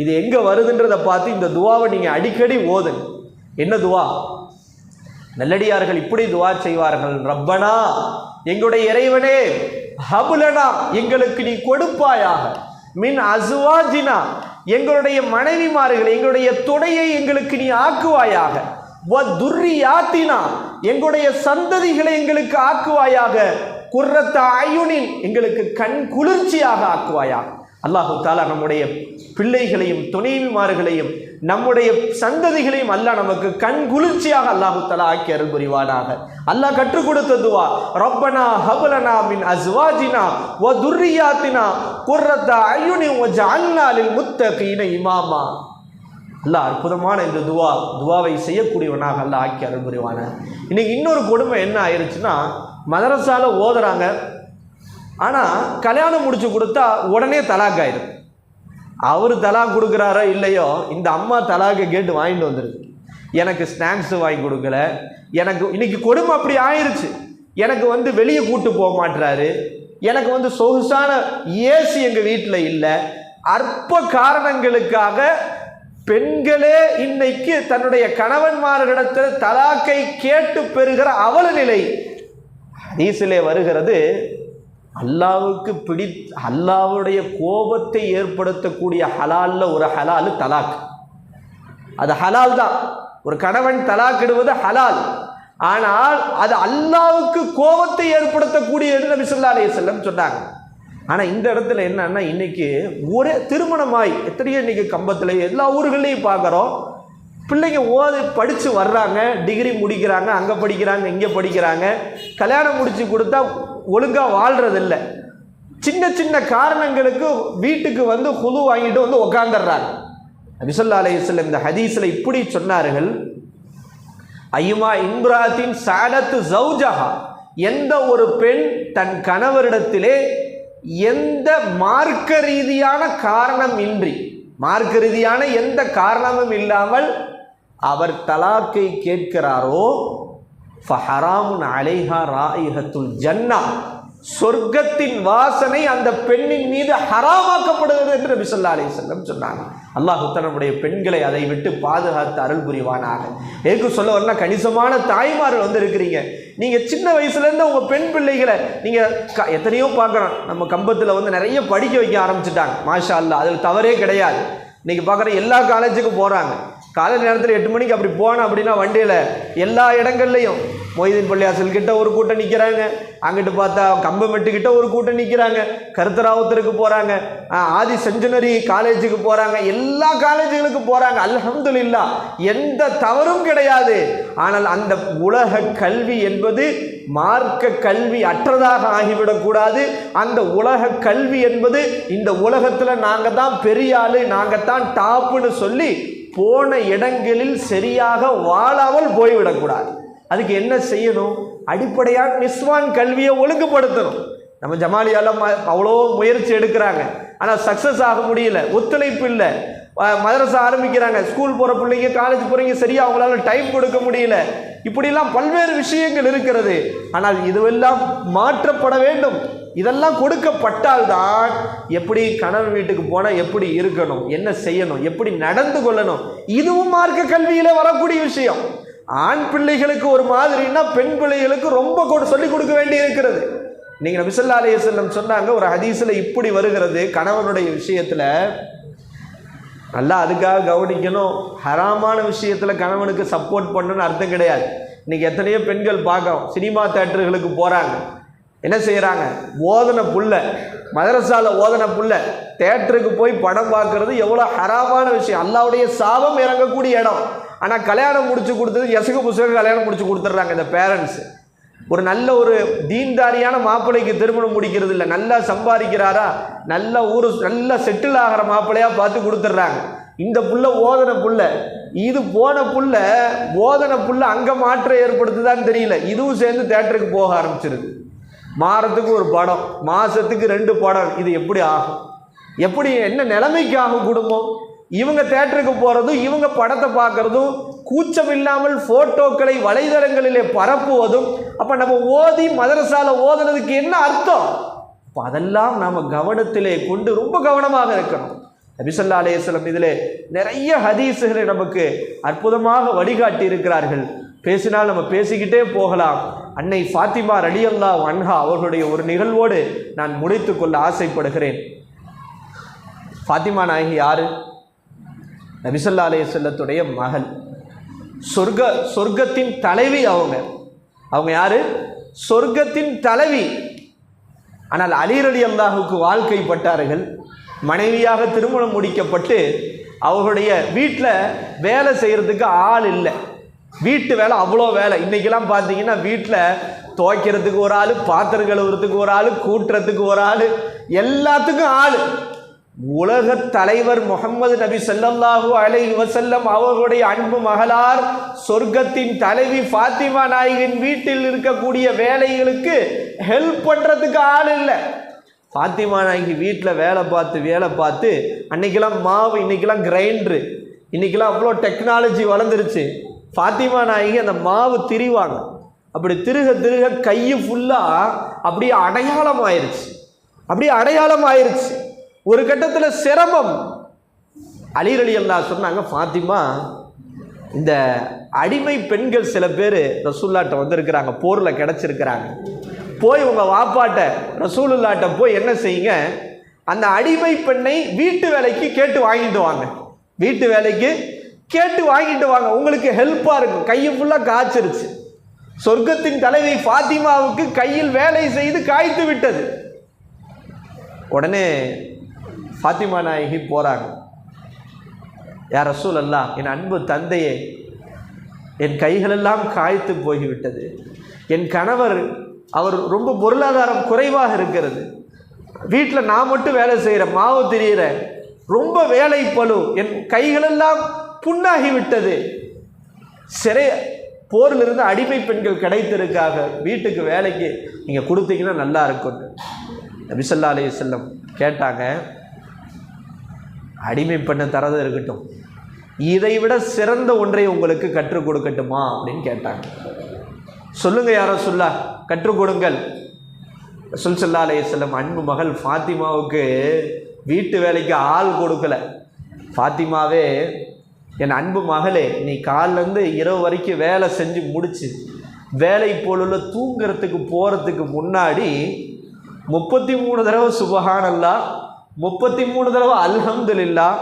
இது எங்கே வருதுன்றதை பார்த்து இந்த துஆவை நீங்கள் அடிக்கடி ஓதுங்க. என்ன துஆ? நல்லடியார்கள் இப்படி துஆ செய்வார்கள், ரப்பனா எங்களுடைய இறைவனே, ஹபுலனா எங்களுக்கு நீ கொடுப்பாயாக, மின் அஸ்வாஜினா எங்களுடைய மனைவிமார்களை, எங்களுடைய துணையை எங்களுக்கு நீ ஆக்குவாயாக, வ துர்ரியாத்தினா எங்களுடைய சந்ததிகளை எங்களுக்கு ஆக்குவாயாக, குர்ரத்த அயுனின் எங்களுக்கு கண் குளிர்ச்சியாக ஆக்குவாயாக. அல்லாஹு தஆலா நம்முடைய பிள்ளைகளையும் துணைவிமார்களையும் நம்முடைய சந்ததிகளையும் அல்லாஹ் நமக்கு கண் குளிர்ச்சியாக அல்லாஹு தஆலா ஆக்கி அருள் புரிவானாக. அல்லாஹ் கற்றுக் கொடுத்த துஆ, ரப்பனா ஹப்லனா மின் அஸ்வாஜினா வ துர்ரியாத்தினா குர்ரத்த அயுனி வஜஅல்னா லில் முத்தகீன இமாமா. அல்லாஹ் அற்புதமான இந்த துஆவை செய்யக்கூடியவனாக அல்லாஹ் ஆக்கி அருள் புரிவானாக. இன்னைக்கு இன்னொரு கொடுமை என்ன ஆயிடுச்சுன்னா, மதரசால ஓதுறாங்க, ஆனால் கல்யாணம் முடிச்சு கொடுத்தா உடனே தலாக் ஆயிடும். அவர் தலாக் கொடுக்குறாரோ இல்லையோ, இந்த அம்மா தலாக்கை கேட்டு வாங்கிட்டு வந்துருக்கு. எனக்கு ஸ்நாக்ஸு வாங்கி கொடுக்கல, எனக்கு இன்னைக்கு கொடுமை அப்படி ஆயிடுச்சு. எனக்கு வெளியே கூட்டு போக மாட்டுறாரு, எனக்கு சொகுசான ஏசி எங்கள் வீட்டில் இல்லை. அற்ப காரணங்களுக்காக பெண்களே இன்னைக்கு தன்னுடைய கணவன்மார்களிடத்தில் தலாக்கை கேட்டு பெறுகிற அவல நிலை ஹதீஸிலே வருகிறது. அல்லாவுக்கு அல்லாவுடைய கோபத்தை ஏற்படுத்தக்கூடிய ஹலால்ல ஒரு ஹலால் தலாக். அது ஹலால் தான், ஒரு கணவன் தலாக்கிடுவது ஹலால். ஆனால் அது அல்லாவுக்கு கோபத்தை ஏற்படுத்தக்கூடியது நபி ஸல்லல்லாஹு அலைஹி வஸல்லம் சொன்னாங்க. ஆனால் இந்த இடத்துல என்னன்னா, இன்னைக்கு ஒரே திருமணமாய் எத்தனையோ இன்னைக்கு கம்பத்தில் எல்லா ஊர்களையும் பார்க்குறோம், பிள்ளைங்க படித்து வர்றாங்க, டிகிரி முடிக்கிறாங்க, அங்கே படிக்கிறாங்க, இங்கே படிக்கிறாங்க, கல்யாணம் முடித்து கொடுத்தா ஒழுங்காக வாழ்கிறதில்ல. சின்ன சின்ன காரணங்களுக்கு வீட்டுக்கு ஹுது வாங்கிட்டு உட்காந்துடுறாங்க. நபி ஸல்லல்லாஹு அலைஹி வஸல்லம் இந்த ஹதீஸில் இப்படி சொன்னார்கள், ஐயுமா இம்ராத்தின் சாலத்து ஜௌஜஹா, எந்த ஒரு பெண் தன் கணவரிடத்திலே எந்த மார்க்க ரீதியான காரணம் இன்றி, மார்க்க ரீதியான எந்த காரணமும் இல்லாமல் அவர் தலாக்கை கேட்கிறாரோ, ஃபஹராமுன் அலைஹா ராயிஹத்துல் ஜன்னா, சொர்க்கத்தின் வாசனை அந்த பெண்ணின் மீது ஹராமாக்கப்படுகிறது என்று நபி ஸல்லல்லாஹு அலைஹி வஸல்லம் சொன்னாங்க. அல்லாஹ் நம்முடைய பெண்களை அதை விட்டு பாதுகாத்து அருள் புரிவானாக. எதுக்கு சொல்ல வரனா, கணிசமான தாய்மார்கள் இருக்கிறீங்க, நீங்கள் சின்ன வயசுலேருந்து உங்கள் பெண் பிள்ளைகளை நீங்கள் எத்தனையோ பார்க்குறோம். நம்ம கம்பத்தில் நிறைய படிக்க வைக்க ஆரம்பிச்சுட்டாங்க, மாஷா அல்லாஹ், அதில் தவறே கிடையாது. இன்றைக்கி பார்க்குற எல்லா காலேஜுக்கும் போகிறாங்க. காலை நேரத்தில் 8 மணிக்கு அப்படி போனோம் அப்படின்னா வண்டியில் எல்லா இடங்கள்லையும் மொய்தீன் பள்ளியாசல் கிட்ட ஒரு கூட்டம் நிற்கிறாங்க, அங்கிட்டு பார்த்தா கம்பமெட்டுக்கிட்ட ஒரு கூட்டம் நிற்கிறாங்க, கருத்தராவுத்தருக்கு போகிறாங்க, ஆதி செஞ்சுனரி காலேஜுக்கு போகிறாங்க, எல்லா காலேஜுகளுக்கு போகிறாங்க. அல்ஹம்துலில்லாஹ், எந்த தவறும் கிடையாது. ஆனால் அந்த உலக கல்வி என்பது மார்க்க கல்வி அற்றதாக ஆகிவிடக்கூடாது. அந்த உலக கல்வி என்பது இந்த உலகத்தில் நாங்கள் தான் பெரிய ஆளு, நாங்கள் தான் டாப்புன்னு சொல்லி போன இடங்களில் சரியாக வாழாமல் போய்விடக்கூடாது. அதுக்கு என்ன செய்யணும்? அடிப்படையாக நிஸ்வான் கல்வியை ஒழுங்குபடுத்தணும். நம்ம ஜமாலியால அவ்வளோ முயற்சி எடுக்கிறாங்க, ஆனால் சக்ஸஸ் ஆக முடியல, ஒத்துழைப்பு இல்லை. மதரசா ஆரம்பிக்கிறாங்க, ஸ்கூல் போகிற பிள்ளைங்க, காலேஜ் போகிறீங்க, சரியா அவங்களால டைம் கொடுக்க முடியல. இப்படிலாம் பல்வேறு விஷயங்கள் இருக்கிறது. ஆனால் இதுவெல்லாம் மாற்றப்பட வேண்டும். இதெல்லாம் கொடுக்கப்பட்டால்தான் எப்படி கணவன் வீட்டுக்கு போனால் எப்படி இருக்கணும், என்ன செய்யணும், எப்படி நடந்து கொள்ளணும், இதுவும் மார்க்க கல்வியில் வரக்கூடிய விஷயம். ஆண் பிள்ளைகளுக்கு ஒரு மாதிரின்னா பெண் பிள்ளைகளுக்கு ரொம்ப சொல்லிக் கொடுக்க வேண்டி இருக்கிறது. நீங்கள் நபி ஸல்லல்லாஹு அலைஹி வஸல்லம் சொன்னாங்க, ஒரு ஹதீஸில் இப்படி வருகிறது, கணவனுடைய விஷயத்தில் நல்லா அதுக்காக கவனிக்கணும். ஹராமான விஷயத்தில் கணவனுக்கு சப்போர்ட் பண்ணணும்னு அர்த்தம் கிடையாது. இன்றைக்கி எத்தனையோ பெண்கள் பார்க்கறோம், சினிமா தேட்டர்களுக்கு போகிறாங்க, என்ன செய்கிறாங்க, ஓதன புள்ள, மதரசாவில் ஓதன புள்ள தேட்டருக்கு போய் படம் பார்க்கறது எவ்வளோ ஹராமான விஷயம், அல்லாஹ்வுடைய சாபம் இறங்கக்கூடிய இடம். ஆனால் கல்யாணம் முடிச்சு கொடுத்தது எசகு புசகு கல்யாணம் முடிச்சு கொடுத்துட்றாங்க இந்த பேரண்ட்ஸ். ஒரு நல்ல ஒரு தீன்தாரியான மாப்பிள்ளைக்கு திருமணம் முடிக்கிறது இல்லை, நல்லா சம்பாதிக்கிறாரா, நல்ல ஊர் நல்லா செட்டில் ஆகிற மாப்பிள்ளையாக பார்த்து கொடுத்துட்றாங்க. இந்த புள்ள ஓதன புள்ள, இது போன புள்ள ஓதன புள்ள அங்கே மாற்றம் ஏற்படுத்துதான்னு தெரியல, இதுவும் சேர்ந்து தேட்டருக்கு போக ஆரம்பிச்சிருது. மாதத்துக்கு ஒரு படம், மாதத்துக்கு 2 படம். இது எப்படி ஆகும்? எப்படி என்ன நிலைமைக்கு ஆகும் குடும்பம்? இவங்க தேட்டருக்கு போகிறதும் இவங்க படத்தை பார்க்குறதும், கூச்சம் இல்லாமல் ஃபோட்டோக்களை வலைதளங்களிலே பரப்புவதும், அப்போ நம்ம ஓதி மதரசால ஓதுனதுக்கு என்ன அர்த்தம்? அப்போ அதெல்லாம் நாம் கவனத்திலே கொண்டு ரொம்ப கவனமாக இருக்கணும். நபி ஸல்லல்லாஹு அலைஹி வஸல்லம் இதிலே நிறைய ஹதீஸுகளை நமக்கு அற்புதமாக வழிகாட்டி இருக்கிறார்கள். பேசினால் நம்ம பேசிக்கிட்டே போகலாம். அன்னை ஃபாத்திமா ரலியல்லாஹு அன்ஹா அவர்களுடைய ஒரு நிகழ்வோடு நான் முடித்து கொள்ள ஆசைப்படுகிறேன். ஃபாத்திமா நாயகி யாரு? நபி ஸல்லல்லாஹு அலைஹி வஸல்லத்துடைய மகள், சொர்க்கத்தின் தலைவி. அவங்க யாரு? சொர்க்கத்தின் தலைவி. ஆனால் அலி ரலியல்லாஹுக்கு வாழ்க்கைப்பட்டார்கள். மனைவியாக திருமணம் முடிக்கப்பட்டு அவர்களுடைய வீட்டில் வேலை செய்கிறதுக்கு ஆள் இல்லை. வீட்டு வேலை அவ்வளோ வேலை. இன்றைக்கெல்லாம் பார்த்தீங்கன்னா வீட்டில் துவைக்கிறதுக்கு ஒரு ஆள், பாத்திரம் கழுவுறதுக்கு ஒரு ஆள், கூட்டுறதுக்கு ஒரு ஆள், எல்லாத்துக்கும் ஆள். உலக தலைவர் முஹம்மது நபி ஸல்லல்லாஹு அலைஹி வஸல்லம் அவர்களுடைய அன்பு மகளார் சொர்க்கத்தின் தலைவி ஃபாத்திமா நாயகின் வீட்டில் இருக்கக்கூடிய வேலைகளுக்கு ஹெல்ப் பண்ணுறதுக்கு ஆள் இல்லை. ஃபாத்திமா நாயகி வீட்டில் வேலை பார்த்து அன்னைக்கெல்லாம் மாவு, இன்னைக்கெல்லாம் கிரைண்டரு, இன்னைக்கெல்லாம் அவ்வளோ டெக்னாலஜி வளர்ந்துருச்சு. ஃபாத்திமா நாயகி அந்த மாவு திரிவாங்க, அப்படி திருக கையை ஃபுல்லாக அப்படியே அடையாளம் ஆயிருச்சு. ஒரு கட்டத்தில் சிரமம். அலி ரலியல்லாஹு சொன்னாங்க, ஃபாத்திமா, இந்த அடிமை பெண்கள் சில பேர் ரசூலுல்லாஹ்ட்ட வந்திருக்கிறாங்க, போரில் கிடச்சிருக்கிறாங்க, போய் உங்கள் வாப்பாட்ட ரசூலுல்லாஹ்ட்ட போய் என்ன செய்யுங்க, அந்த அடிமை பெண்ணை வீட்டு வேலைக்கு கேட்டு வாங்கிட்டு வாங்க, உங்களுக்கு ஹெல்ப்பாக இருக்கும். கையை ஃபுல்லாக காய்ச்சிருச்சு. சொர்க்கத்தின் தலைவி ஃபாத்திமாவுக்கு கையில் வேலை செய்து காய்த்து விட்டது. உடனே ஃபாத்திமா நாயகி போகிறாங்க. யா ரசூலல்லாஹ், என் அன்பு தந்தையே, என் கைகளெல்லாம் காய்த்து போய்விட்டது. என் கணவர் அவர் ரொம்ப பொருளாதாரம் குறைவாக இருக்கிறது. வீட்டில் நான் மட்டும் வேலை செய்கிறேன், மாவு திரியிறேன், ரொம்ப வேலை பளு, என் கைகளெல்லாம் புண்ணாகி விட்டது. போரிலிருந்து அடிமை பெண்கள் கிடைத்திருக்காக, வீட்டுக்கு வேலைக்கு நீங்கள் கொடுத்தீங்கன்னா நல்லா இருக்கும். நபி ஸல்லல்லாஹு அலைஹி வஸல்லம் கேட்டாங்க, அடிமை பெண்ணை தரது இருக்கட்டும், இதை விட சிறந்த ஒன்றை உங்களுக்கு கற்றுக் கொடுக்கட்டுமா அப்படின்னு கேட்டாங்க. சொல்லுங்க யா ரசூலுல்லாஹ், கற்றுக் கொடுங்கள். ரசூல் ஸல்லல்லாஹு அலைஹி வஸல்லம் அன்பு மகள் ஃபாத்திமாவுக்கு வீட்டு வேலைக்கு ஆள் கொடுக்கல. ஃபாத்திமாவே, என் அன்பு மகளே, நீ காலிலேருந்து இரவு வரைக்கும் வேலை செஞ்சு முடிச்சு வேலை பொழுதுல தூங்கிறதுக்கு போகிறதுக்கு முன்னாடி 33 தடவை சுபஹானல்லாஹ், 33 தடவை அல்ஹம்துலில்லாஹ்,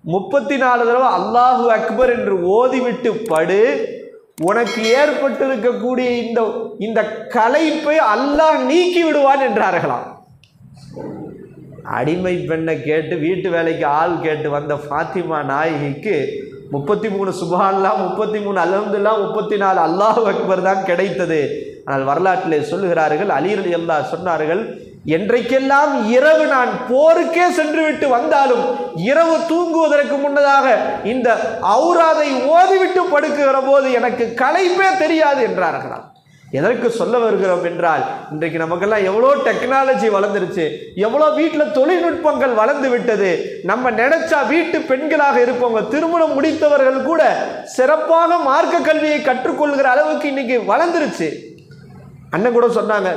34 தடவை அல்லாஹு அக்பர் என்று ஓதிவிட்டு படு. உனக்கு ஏற்பட்டிருக்கக்கூடிய இந்த களைப்பை அல்லாஹ் நீக்கி விடுவான் என்றார்களாம். அடிமை பெண்ணை கேட்டு வீட்டு வேலைக்கு ஆள் கேட்டு வந்த ஃபாத்திமா நாயகிக்கு 33 சுப்ஹானல்லாஹ், 33 அல்ஹம்துலில்லாஹ், 34 அல்லாஹு அக்பர் தான் கிடைத்தது. ஆனால் வரலாற்றிலே சொல்லுகிறார்கள், அலி ரலியல்லாஹு சொன்னார்கள், என்றைக்கெல்லாம் இரவு நான் போருக்கே சென்று விட்டு வந்தாலும் இரவு தூங்குவதற்கு முன்னதாக இந்த ஔராதை ஓதிவிட்டு படுக்குகிற போது எனக்கு களைப்பே தெரியாது என்றார்களாம். எதற்கு சொல்ல வருகிறோம் என்றால், இன்றைக்கு நமக்கெல்லாம் எவ்வளோ டெக்னாலஜி வளர்ந்துருச்சு, எவ்வளோ வீட்டில் தொழில்நுட்பங்கள் வளர்ந்து விட்டது. நம்ம நினைச்சா வீட்டு பெண்களாக இருப்பவங்க, திருமணம் முடித்தவர்கள் கூட சிறப்பாக மார்க்க கல்வியை கற்றுக்கொள்கிற அளவுக்கு இன்னைக்கு வளர்ந்துருச்சு. அண்ணன் கூட சொன்னாங்க,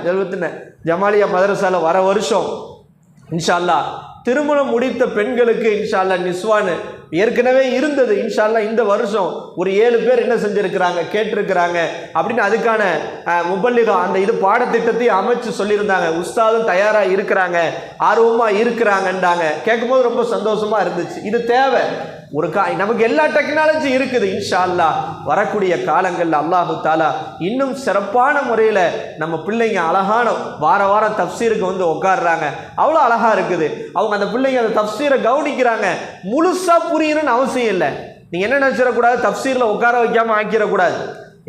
ஜமாலியா மதரசால வர வருஷம் இன்ஷா அல்லாஹ் திருமணம் முடித்த பெண்களுக்கு இன்ஷா அல்லாஹ் நிஸ்வானு ஏற்கனவே இருந்தது. இன்ஷா அல்லாஹ் இந்த வருஷம் ஒரு 7 பேர் என்ன செஞ்சிருக்கிறாங்க, கேட்டிருக்கிறாங்க அப்படின்னு அதுக்கான முபல்லிகம் அந்த இது பாடத்திட்டத்தையும் அமைச்சு சொல்லியிருந்தாங்க. உஸ்தாதும் தயாராக இருக்கிறாங்க, ஆர்வமாக இருக்கிறாங்கன்றாங்க. கேட்கும்போது ரொம்ப சந்தோஷமா இருந்துச்சு. இது தேவை. நமக்கு எல்லா டெக்னாலஜி இருக்குது. இன்ஷா அல்லாஹ் வரக்கூடிய காலங்களில் அல்லாஹு தாலா இன்னும் சிறப்பான முறையில் நம்ம பிள்ளைங்க அழகான வாரம் தஃப்சீருக்கு வந்து உட்காடுறாங்க. அவ்வளோ அழகா இருக்குது. அவங்க அந்த பிள்ளைங்க அந்த தஃப்சீரை கவனிக்கிறாங்க. முழுசா புரியணும்னு அவசியம் இல்லை. நீங்க என்ன நினைச்சிடக்கூடாது, தஃப்சீரில் உட்கார வைக்காம ஆக்கிடக்கூடாது.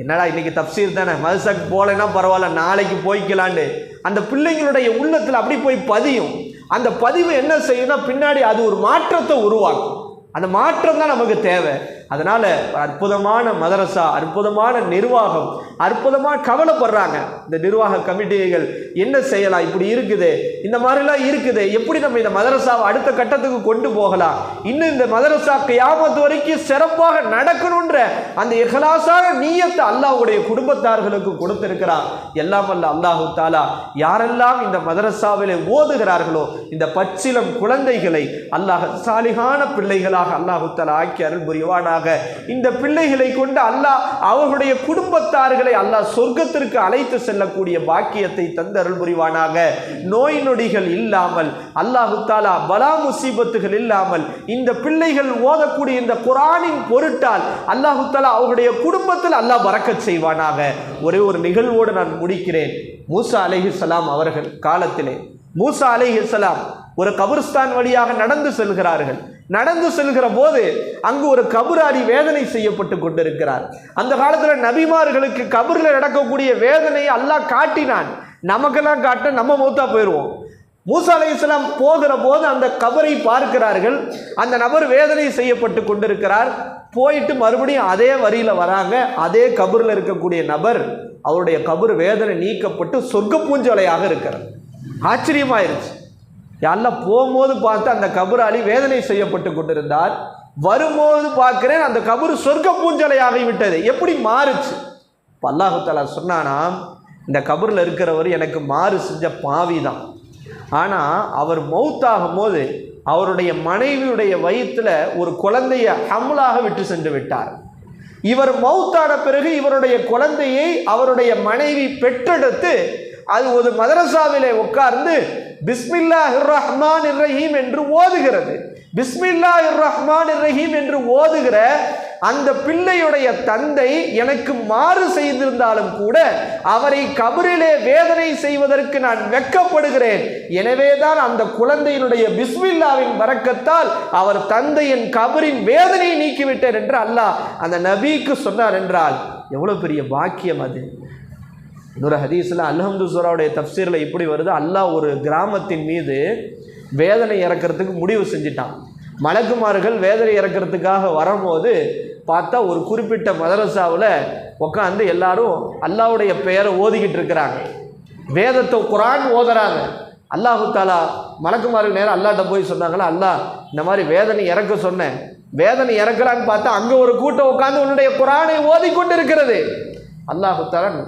என்னடா இன்னைக்கு தஃப்சீர் தானே, மதுசக்கு போகலைன்னா பரவாயில்ல, நாளைக்கு போய்க்கலான்னு அந்த பிள்ளைங்களுடைய உள்ளத்தில் அப்படி போய் பதியும். அந்த பதிவு என்ன செய்யும்னா பின்னாடி அது ஒரு மாற்றத்தை உருவாக்கும். அந்த மாற்றம் தான் நமக்கு தேவை. அதனால அற்புதமான மதரசா, அற்புதமான நிர்வாகம், அற்புதமாக கவலைப்படுறாங்க. இந்த நிர்வாக கமிட்டிகள் என்ன செய்யலாம், இப்படி இருக்குது, இந்த மாதிரிலாம் இருக்குது, எப்படி நம்ம இந்த மதரசாவை அடுத்த கட்டத்துக்கு கொண்டு போகலாம், இன்னும் இந்த மதரசா கியாமத் வரைக்கும் சிறப்பாக நடக்கணுன்ற அந்த இஹ்லாஸான நியத்தை அல்லாஹ்வுடைய குடும்பத்தார்களுக்கு கொடுத்திருக்கிறார். எல்லாம் அல்ல அல்லாஹு தாலா யாரெல்லாம் இந்த மதரசாவிலே ஓதுகிறார்களோ இந்த பச்சிலம் குழந்தைகளை அல்லாஹ் சாலிகான பிள்ளைகளாக அல்லாஹு தாலா ஆக்கி அருள் புரிவானாக. இந்த பிள்ளைகளை கொண்டு அல்லாஹ் அவர்களுடைய குடும்பத்தார்களை அல்லாஹ் சொர்க்கத்திற்கு அழைத்து செல்லக்கூடிய பாக்கியத்தை தந்து அருள் புரிவானாக. நோய் நொடிகள் இல்லாமல், அல்லாஹு தாலா பலா முசீபத்துகள் இல்லாமல் இந்த பிள்ளைகள் ஓதக்கூடிய இந்த குர்ஆனின் பொருட்டால் அல்லாஹு தாலா அவருடைய குடும்பத்தில் அல்லாஹ் பரக்கத் செய்வானாக. ஒரே ஒரு நிகழ்வோடு நான் முடிக்கிறேன். மூசா அலைஹிஸ்ஸலாம் அவர்கள் காலத்திலே மூசா அலைஹிஸ்ஸலாம் ஒரு கபிரிஸ்தான் வழியாக நடந்து செல்கிறார்கள். நடந்து செல்கிற போது அங்கு ஒரு கபராடி வேதனை செய்யப்பட்டு கொண்டிருக்கிறார். அந்த காலத்தில் நபிமார்களுக்கு கபரில் நடக்கக்கூடிய வேதனையை அல்லாஹ் காட்டினான். நமக்கெல்லாம் காட்ட நம்ம மௌத்தா போயிடுவோம். மூசா அலைஹிஸ்ஸலாம் போகிற போது அந்த கபரை பார்க்கிறார்கள். அந்த நபர் வேதனை செய்யப்பட்டு கொண்டிருக்கிறார். போயிட்டு மறுபடியும் அதே வரியில் வராங்க. அதே கபரில் இருக்கக்கூடிய நபர் அவருடைய கபர் வேதனை நீக்கப்பட்டு சொர்க்க பூஞ்சோலையாக இருக்கிறார். ஆச்சரியமாயிருச்சு. எல்லாம் போகும்போது பார்த்து அந்த கபராளி வேதனை செய்யப்பட்டு கொண்டிருந்தார். வரும்போது பார்க்கிறேன் அந்த கபர் சொர்க்க பூஞ்சலையாகி விட்டது. எப்படி மாறுச்சு? அல்லாஹு தஆலா சொன்னானாம், இந்த கபரில் இருக்கிறவர் எனக்கு மாறு செஞ்ச பாவி தான். ஆனால் அவர் மௌத்தாகும் போது அவருடைய மனைவியுடைய வயிற்றில் ஒரு குழந்தைய ஹம்லாக விட்டு சென்று விட்டார். இவர் மௌத்தான பிறகு இவருடைய குழந்தையை அவருடைய மனைவி பெற்றெடுத்து அது ஒரு மதரசாவிலே உட்கார்ந்து பிஸ்மில்லாஹிர் ரஹ்மானிர் ரஹீம் என்று ஓதுகிறது. பிஸ்மில்லாஹிர் ரஹ்மானிர் ரஹீம் என்று ஓதுகிற அந்த பிள்ளையுடைய தந்தை எனக்கு மாறு செய்திருந்தாலும் கூட அவரை கபரிலே வேதனை செய்வதற்கு நான் வெட்கப்படுகிறேன். எனவேதான் அந்த குழந்தையினுடைய பிஸ்மில்லாவின் பரக்கத்தால் அவர் தந்தையின் கபரின் வேதனையை நீக்கிவிட்டார் என்று அல்லாஹ் அந்த நபிக்கு சொன்னார் என்றால் எவ்வளவு பெரிய பாக்கியம் அது. இன்னொரு ஹதீஸில் அல்ஹம்து சூராவுடைய தஃப்சீரில் இப்படி வருது, அல்லாஹ் ஒரு கிராமத்தின் மீது வேதனை இறக்கிறதுக்கு முடிவு செஞ்சிட்டான். மலக்குமார்கள் வேதனை இறக்கிறதுக்காக வரும்போது பார்த்தா ஒரு குறிப்பிட்ட மதரசாவில் உட்காந்து எல்லாரும் அல்லாஹ்வுடைய பெயரை ஓதிக்கிட்டு இருக்கிறாங்க. வேதத்தை குர்ஆன் ஓதுறாங்க. அல்லாஹு தாலா மலக்குமார்கள் நேரம் அல்லாஹ்ட்ட போய் சொன்னாங்களா, அல்லாஹ் இந்த மாதிரி வேதனை இறக்க சொன்னேன், வேதனை இறக்கலான்னு பார்த்தா அங்கே ஒரு கூட்டம் உட்காந்து உன்னுடைய குர்ஆனை ஓதிக்கொண்டு இருக்கிறது. அல்லாஹு தாலா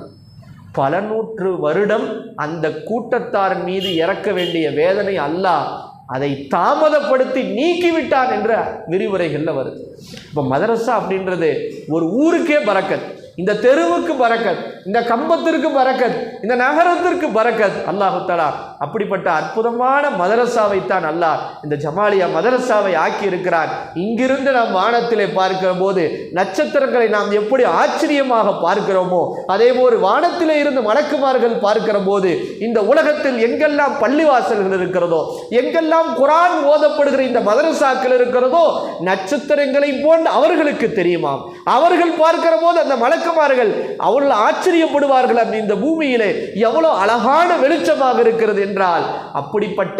பல நூற்று வருடம் அந்த கூட்டத்தார் மீது இறக்க வேண்டிய வேதனை அல்லாஹ் அதை தாமதப்படுத்தி நீக்கிவிட்டான் என்ற விரிவுரைகளில் வருது. இப்போ மதரசா அப்படின்றது ஒரு ஊருக்கே பரக்கத், இந்த தெருவுக்கு பரக்கத், இந்த கம்பத்திற்கு பரக்கத், இந்த நகரத்திற்கு பரக்கத். அல்லாஹு தஆலா அப்படிப்பட்ட அற்புதமான மதரசாவை தான் அல்லாஹ் இந்த ஜமாலியா மதரசாவை ஆக்கி இருக்கிறார். இங்கிருந்து நாம் வானத்திலே பார்க்கிற போது நட்சத்திரங்களை நாம் எப்படி ஆச்சரியமாக பார்க்கிறோமோ அதே போல் வானத்திலே இருந்து மலக்குமார்கள் பார்க்கிற போது இந்த உலகத்தில் எங்கெல்லாம் பள்ளிவாசல்கள் இருக்கிறதோ, எங்கெல்லாம் குர்ஆன் ஓதப்படுகிற இந்த மதரசாக்கள் இருக்கிறதோ நட்சத்திரங்களை போன்று அவர்களுக்கு தெரியுமாம். அவர்கள் பார்க்கிற போது அந்த மலக்குமார்கள் அவர்கள் ஆச்சரிய ஆச்சரியப்படுவார்கள். இந்த பூமியிலே எவ்வளவு அழகான வெளிச்சமாக இருக்கிறது என்றால், அப்படிப்பட்ட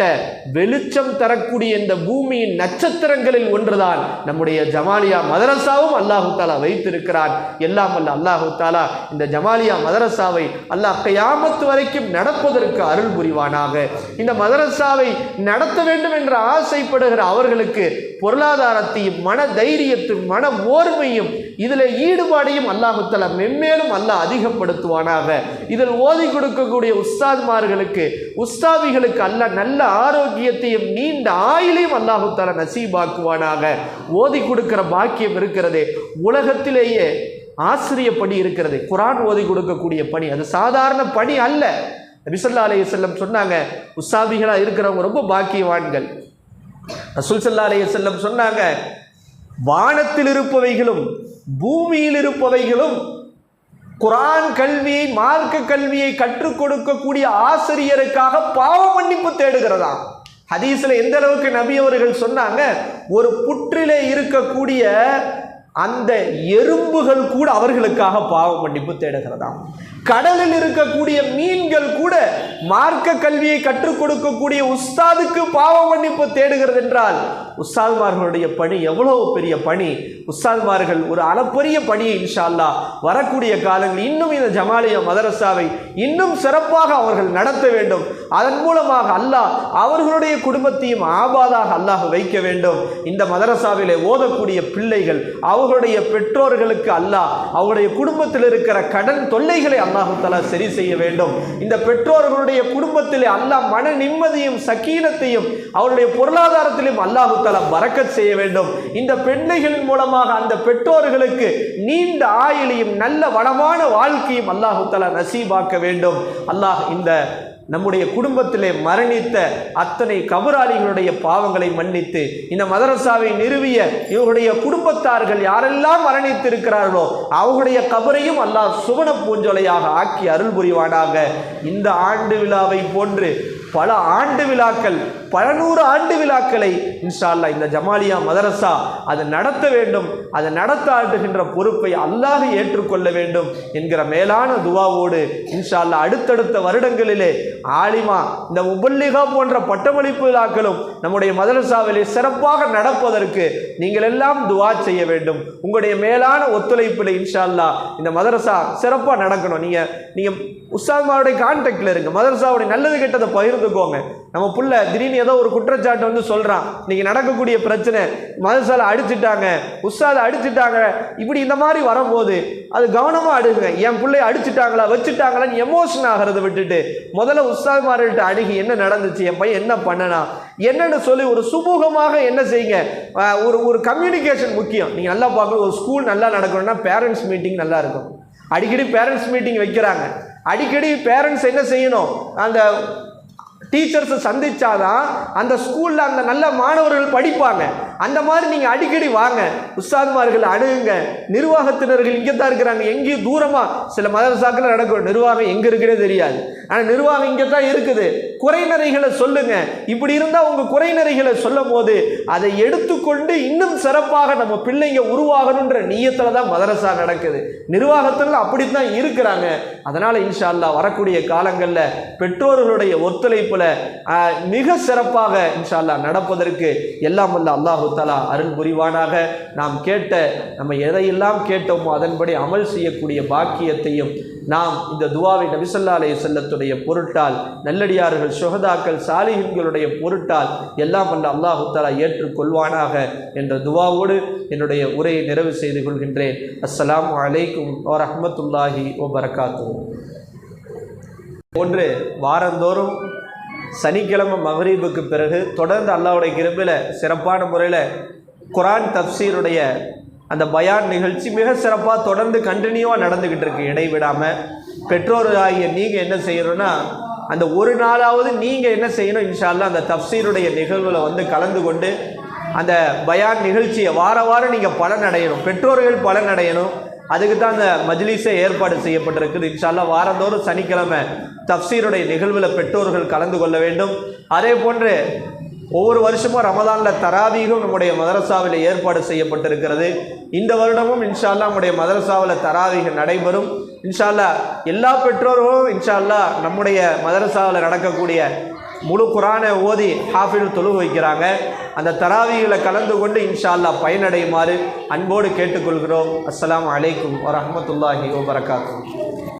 வெளிச்சம் தரக்கூடிய இந்த பூமியின் நட்சத்திரங்களில் ஒன்றுதான் நம்முடைய ஜமாலியா மதரசாவும் அல்லாஹு தாலா வைத்திருக்கிறான். எல்லாம் அல்ல அல்லாஹு தாலா இந்த ஜமாலியா மதரசாவை அல்லாஹ் கியாமத் வரைக்கும் நடப்பதற்கு அருள் புரிவானாக. இந்த மதரசாவை நடத்த வேண்டும் என்று ஆசைப்படுகிற அவர்களுக்கு பொருளாதாரத்தையும் மன தைரியத்தையும் மன ஓர்மையும் இதில் ஈடுபாடையும் அல்லாஹு தஆலா மென்மேலும் அல்லாஹ் அதிகப்படுத்துவானாக. இதில் ஓதி கொடுக்கக்கூடிய உஸ்தாத்மார்களுக்கு உஸ்தாதிகளுக்கு அல்லாஹ் நல்ல ஆரோக்கியத்தையும் நீண்ட ஆயுளையும் அல்லாஹு தஆலா நசீபாக்குவானாக. ஓதி கொடுக்கிற பாக்கியம் இருக்கிறதே, உலகத்திலேயே ஆசிரிய பணி இருக்கிறது, குர்ஆன் ஓதி கொடுக்கக்கூடிய பணி, அது சாதாரண பணி அல்ல. நபி ஸல்லல்லாஹு அலைஹி வஸல்லம் சொன்னாங்க, உஸ்தாதிகளாக இருக்கிறவங்க ரொம்ப பாக்கியவான்கள். ரசூல் ஸல்லல்லாஹு அலைஹி வஸல்லம் சொன்னாங்க, வானத்தில் இருப்பவைகளும் பூமியில் இருப்பவைகளும் குர்ஆன் கல்வியை மார்க்க கல்வியை கற்றுக் கொடுக்கக்கூடிய ஆசிரியருக்காக பாவ மன்னிப்பு தேடுகிறதா. ஹதீஸ்ல எந்த அளவுக்கு நபி அவர்கள் சொன்னாங்க, ஒரு புற்றிலே இருக்கக்கூடிய அந்த எறும்புகள் கூட அவர்களுக்காக பாவ மன்னிப்பு தேடுகிறதாம். கடலில் இருக்கக்கூடிய மீன்கள் கூட மார்க்க கல்வியை கற்றுக் கொடுக்கக்கூடிய உஸ்தாதுக்கு பாவ மன்னிப்பு தேடுகிறது என்றால் உஸ்தாத்மார்களுடைய பணி எவ்வளவு பெரிய பணி. உஸ்தாத்மார்கள் ஒரு அளப்பரிய பணியை இன்ஷா அல்லாஹ் வரக்கூடிய காலங்களில் இன்னும் இந்த ஜமாலியா மதரசாவை இன்னும் சிறப்பாக அவர்கள் நடத்த வேண்டும். அதன் மூலமாக அல்லாஹ் அவர்களுடைய குடும்பத்தையும் ஆபாதாக அல்லாஹ் வைக்க வேண்டும். இந்த மதரசாவிலே ஓதக்கூடிய பிள்ளைகள் அவர்களுடைய பெற்றோர்களுக்கு அல்லாஹ் அவருடைய குடும்பத்தில் இருக்கிற கடன் தொல்லைகளை அல்லாஹ் தஆலா சரி செய்ய வேண்டும். இந்த பெற்றோர்களுடைய குடும்பத்திலே அல்லாஹ் மன நிம்மதியும் சக்கீனத்தையும் அவருடைய பொருளாதாரத்திலும் அல்லாஹ் தஆலா பரக்கத் செய்ய வேண்டும். இந்த பிள்ளைகளின் மூலமாக அந்த பெற்றோர்களுக்கு நீண்ட ஆயுளையும் நல்ல வளமான வாழ்க்கையும் அல்லாஹ் தஆலா நசீபாக்க வேண்டும். அல்லாஹ் இந்த நம்முடைய குடும்பத்திலே மரணித்த அத்தனை கபராளிகளுடைய பாவங்களை மன்னித்து இந்த மதரசாவை நிறுவிய இவருடைய குடும்பத்தார்கள் யாரெல்லாம் மரணித்திருக்கிறார்களோ அவர்களுடைய கபரையும் அல்லாஹ் சுவன பூஞ்சோலையாக ஆக்கி அருள் புரிவானாக. இந்த ஆண்டு விழாவை போன்று பல ஆண்டு விழாக்கள், பல நூறு ஆண்டு விழாக்களை இன்ஷா அல்லாஹ் இந்த ஜமாலியா மதரசா அது நடத்த வேண்டும். அதை நடத்த ஆட்டுகின்ற பொறுப்பை அல்லாஹ் ஏற்றுக்கொள்ள வேண்டும் என்கிற மேலான துவாவோடு இன்ஷா அல்லாஹ் அடுத்தடுத்த வருடங்களிலே ஆலிமா இந்த முபல்லிகா போன்ற பட்டமளிப்பு விழாக்களும் நம்முடைய மதரசாவிலே சிறப்பாக நடப்பதற்கு நீங்கள் எல்லாம் துவா செய்ய வேண்டும். உங்களுடைய மேலான ஒத்துழைப்பில் இன்ஷா அல்லாஹ் இந்த மதரசா சிறப்பாக நடக்கணும். நீங்கள் உஸ்தாத்மாருடைய கான்டாக்டில் இருங்க, மதரசாவுடைய நல்லது கெட்டதை பகிர்ந்துக்கோங்க. நம்ம புள்ள திடீர்னு ஏதோ ஒரு குற்றச்சாட்டு வந்து சொல்கிறான், இன்றைக்கி நடக்கக்கூடிய பிரச்சனை மதரசாவில் அடிச்சுட்டாங்க, உஸ்தாதை அடிச்சுட்டாங்க, இப்படி இந்த மாதிரி வரும்போது அது கவனமாக அடுங்க. என் பிள்ளைய அடிச்சுட்டாங்களா வச்சுட்டாங்களான்னு எமோஷன் ஆகிறத விட்டுட்டு முதல்ல உஸ்தாத்மார்கள்ட்ட அணுகி என்ன நடந்துச்சு, என் பையன் என்ன பண்ணனா என்னன்னு சொல்லி ஒரு சுமூகமாக என்ன செய்யுங்க. ஒரு கம்யூனிகேஷன் முக்கியம். நீங்கள் நல்லா பார்க்கணும், ஒரு ஸ்கூல் நல்லா நடக்கணும்னா பேரண்ட்ஸ் மீட்டிங் நல்லா இருக்கும். அடிக்கடி பேரண்ட்ஸ் மீட்டிங் வைக்கிறாங்க. அடிக்கடி பேரண்ட்ஸ் என்ன செய்யணும், அந்த டீச்சர்ஸை சந்திச்சாதான் அந்த ஸ்கூலில் அந்த நல்ல மாணவர்கள் படிப்பாங்க. அந்த மாதிரி நீங்கள் அடிக்கடி வாங்க, உஸ்தாத்மார்கள் அணுகுங்க. நிர்வாகத்தினர்கள் இங்கே தான் இருக்கிறாங்க, எங்கேயும் தூரமாக சில மதரசாக்கள் நடக்கும், நிர்வாகம் எங்கே இருக்குன்னே தெரியாது, ஆனால் நிர்வாகம் இங்கே தான் இருக்குது. குறைநிறைகளை சொல்லுங்க. இப்படி இருந்தால் உங்கள் குறைநிறைகளை சொல்லும் போது அதை எடுத்துக்கொண்டு இன்னும் சிறப்பாக நம்ம பிள்ளைங்க உருவாகணுன்ற நியத்தில் தான் மதரசா நடக்குது. நிர்வாகத்தில் அப்படித்தான் இருக்கிறாங்க. அதனால் இன்ஷா அல்லாஹ் வரக்கூடிய காலங்களில் பெற்றோர்களுடைய ஒத்துழைப்பில் மிக சிறப்பாக இன்ஷா அல்லாஹ் நடப்பதற்கு எல்லாம் வல்ல அல்லாஹு தஆலா அருள் புரிவானாக. நாம் நம்ம எதையெல்லாம் கேட்டோமோ அதன்படி அமல் செய்யக்கூடிய பாக்கியத்தையும் நாம் இந்த துவாவை நபி ஸல்லல்லாஹு அலைஹி வஸல்லத்துடைய பொருட்டால், நல்லடியார்கள் சுஹதாக்கள் சாலிஹீன்களுடைய பொருட்டால் எல்லாம் வல்ல அல்லாஹு தஆலா ஏற்றுக்கொள்வானாக என்ற துவாவோடு என்னுடைய உரையை நிறைவு செய்து கொள்கின்றேன். அஸ்ஸலாமு அலைக்கும் வரஹ்மத்துல்லாஹி வபரகாத்துஹு. ஒன்று, வாரந்தோறும் சனிக்கிழமை மக்ரிபுக்கு பிறகு தொடர்ந்து அல்லாஹ்வுடைய கிருபையில் சிறப்பான முறையில் குர்ஆன் தஃப்சீருடைய அந்த பயான் நிகழ்ச்சி மிக சிறப்பாக தொடர்ந்து கண்டினியூவாக நடந்துக்கிட்டு இருக்கு, இடைவிடாமல். பெற்றோராகிய நீங்கள் என்ன செய்யணும்னா, அந்த ஒரு நாளாவது நீங்கள் என்ன செய்யணும், இன்ஷா அல்லாஹ் அந்த தஃப்சீருடைய நிகழ்வில் வந்து கலந்து கொண்டு அந்த பயான் நிகழ்ச்சியை வாரம் நீங்கள் பலனடையணும், பெற்றோர்கள் பலனடையணும். அதுக்கு தான் அந்த மஜ்லிஸை ஏற்பாடு செய்யப்பட்டிருக்குது. இன்ஷா அல்லாஹ் வாரந்தோறும் சனிக்கிழமை தஃப்சீருடைய நிகழ்வில் பெற்றோர்கள் கலந்து கொள்ள வேண்டும். அதே போன்று ஒவ்வொரு வருஷமும் ரமதானில் தராவீகும் நம்முடைய மதரசாவில் ஏற்பாடு செய்யப்பட்டிருக்கிறது. இந்த வருடமும் இன்ஷா அல்லாஹ் நம்முடைய மதரசாவில் தராவீக நடைபெறும். இன்ஷா அல்லாஹ் எல்லா பெற்றோர்களும் இன்ஷா அல்லாஹ் நம்முடைய மதரசாவில் நடக்கக்கூடிய முழு குரானை ஓதி ஹாஃபில் தொழுக வைக்கிறாங்க. அந்த தராவீகளை கலந்து கொண்டு இன்ஷா அல்லாஹ் பயனடையுமாறு அன்போடு கேட்டுக்கொள்கிறோம். அஸ்ஸலாமு அலைக்கும் வரஹ்மத்துல்லாஹி வபரகாத்துஹு.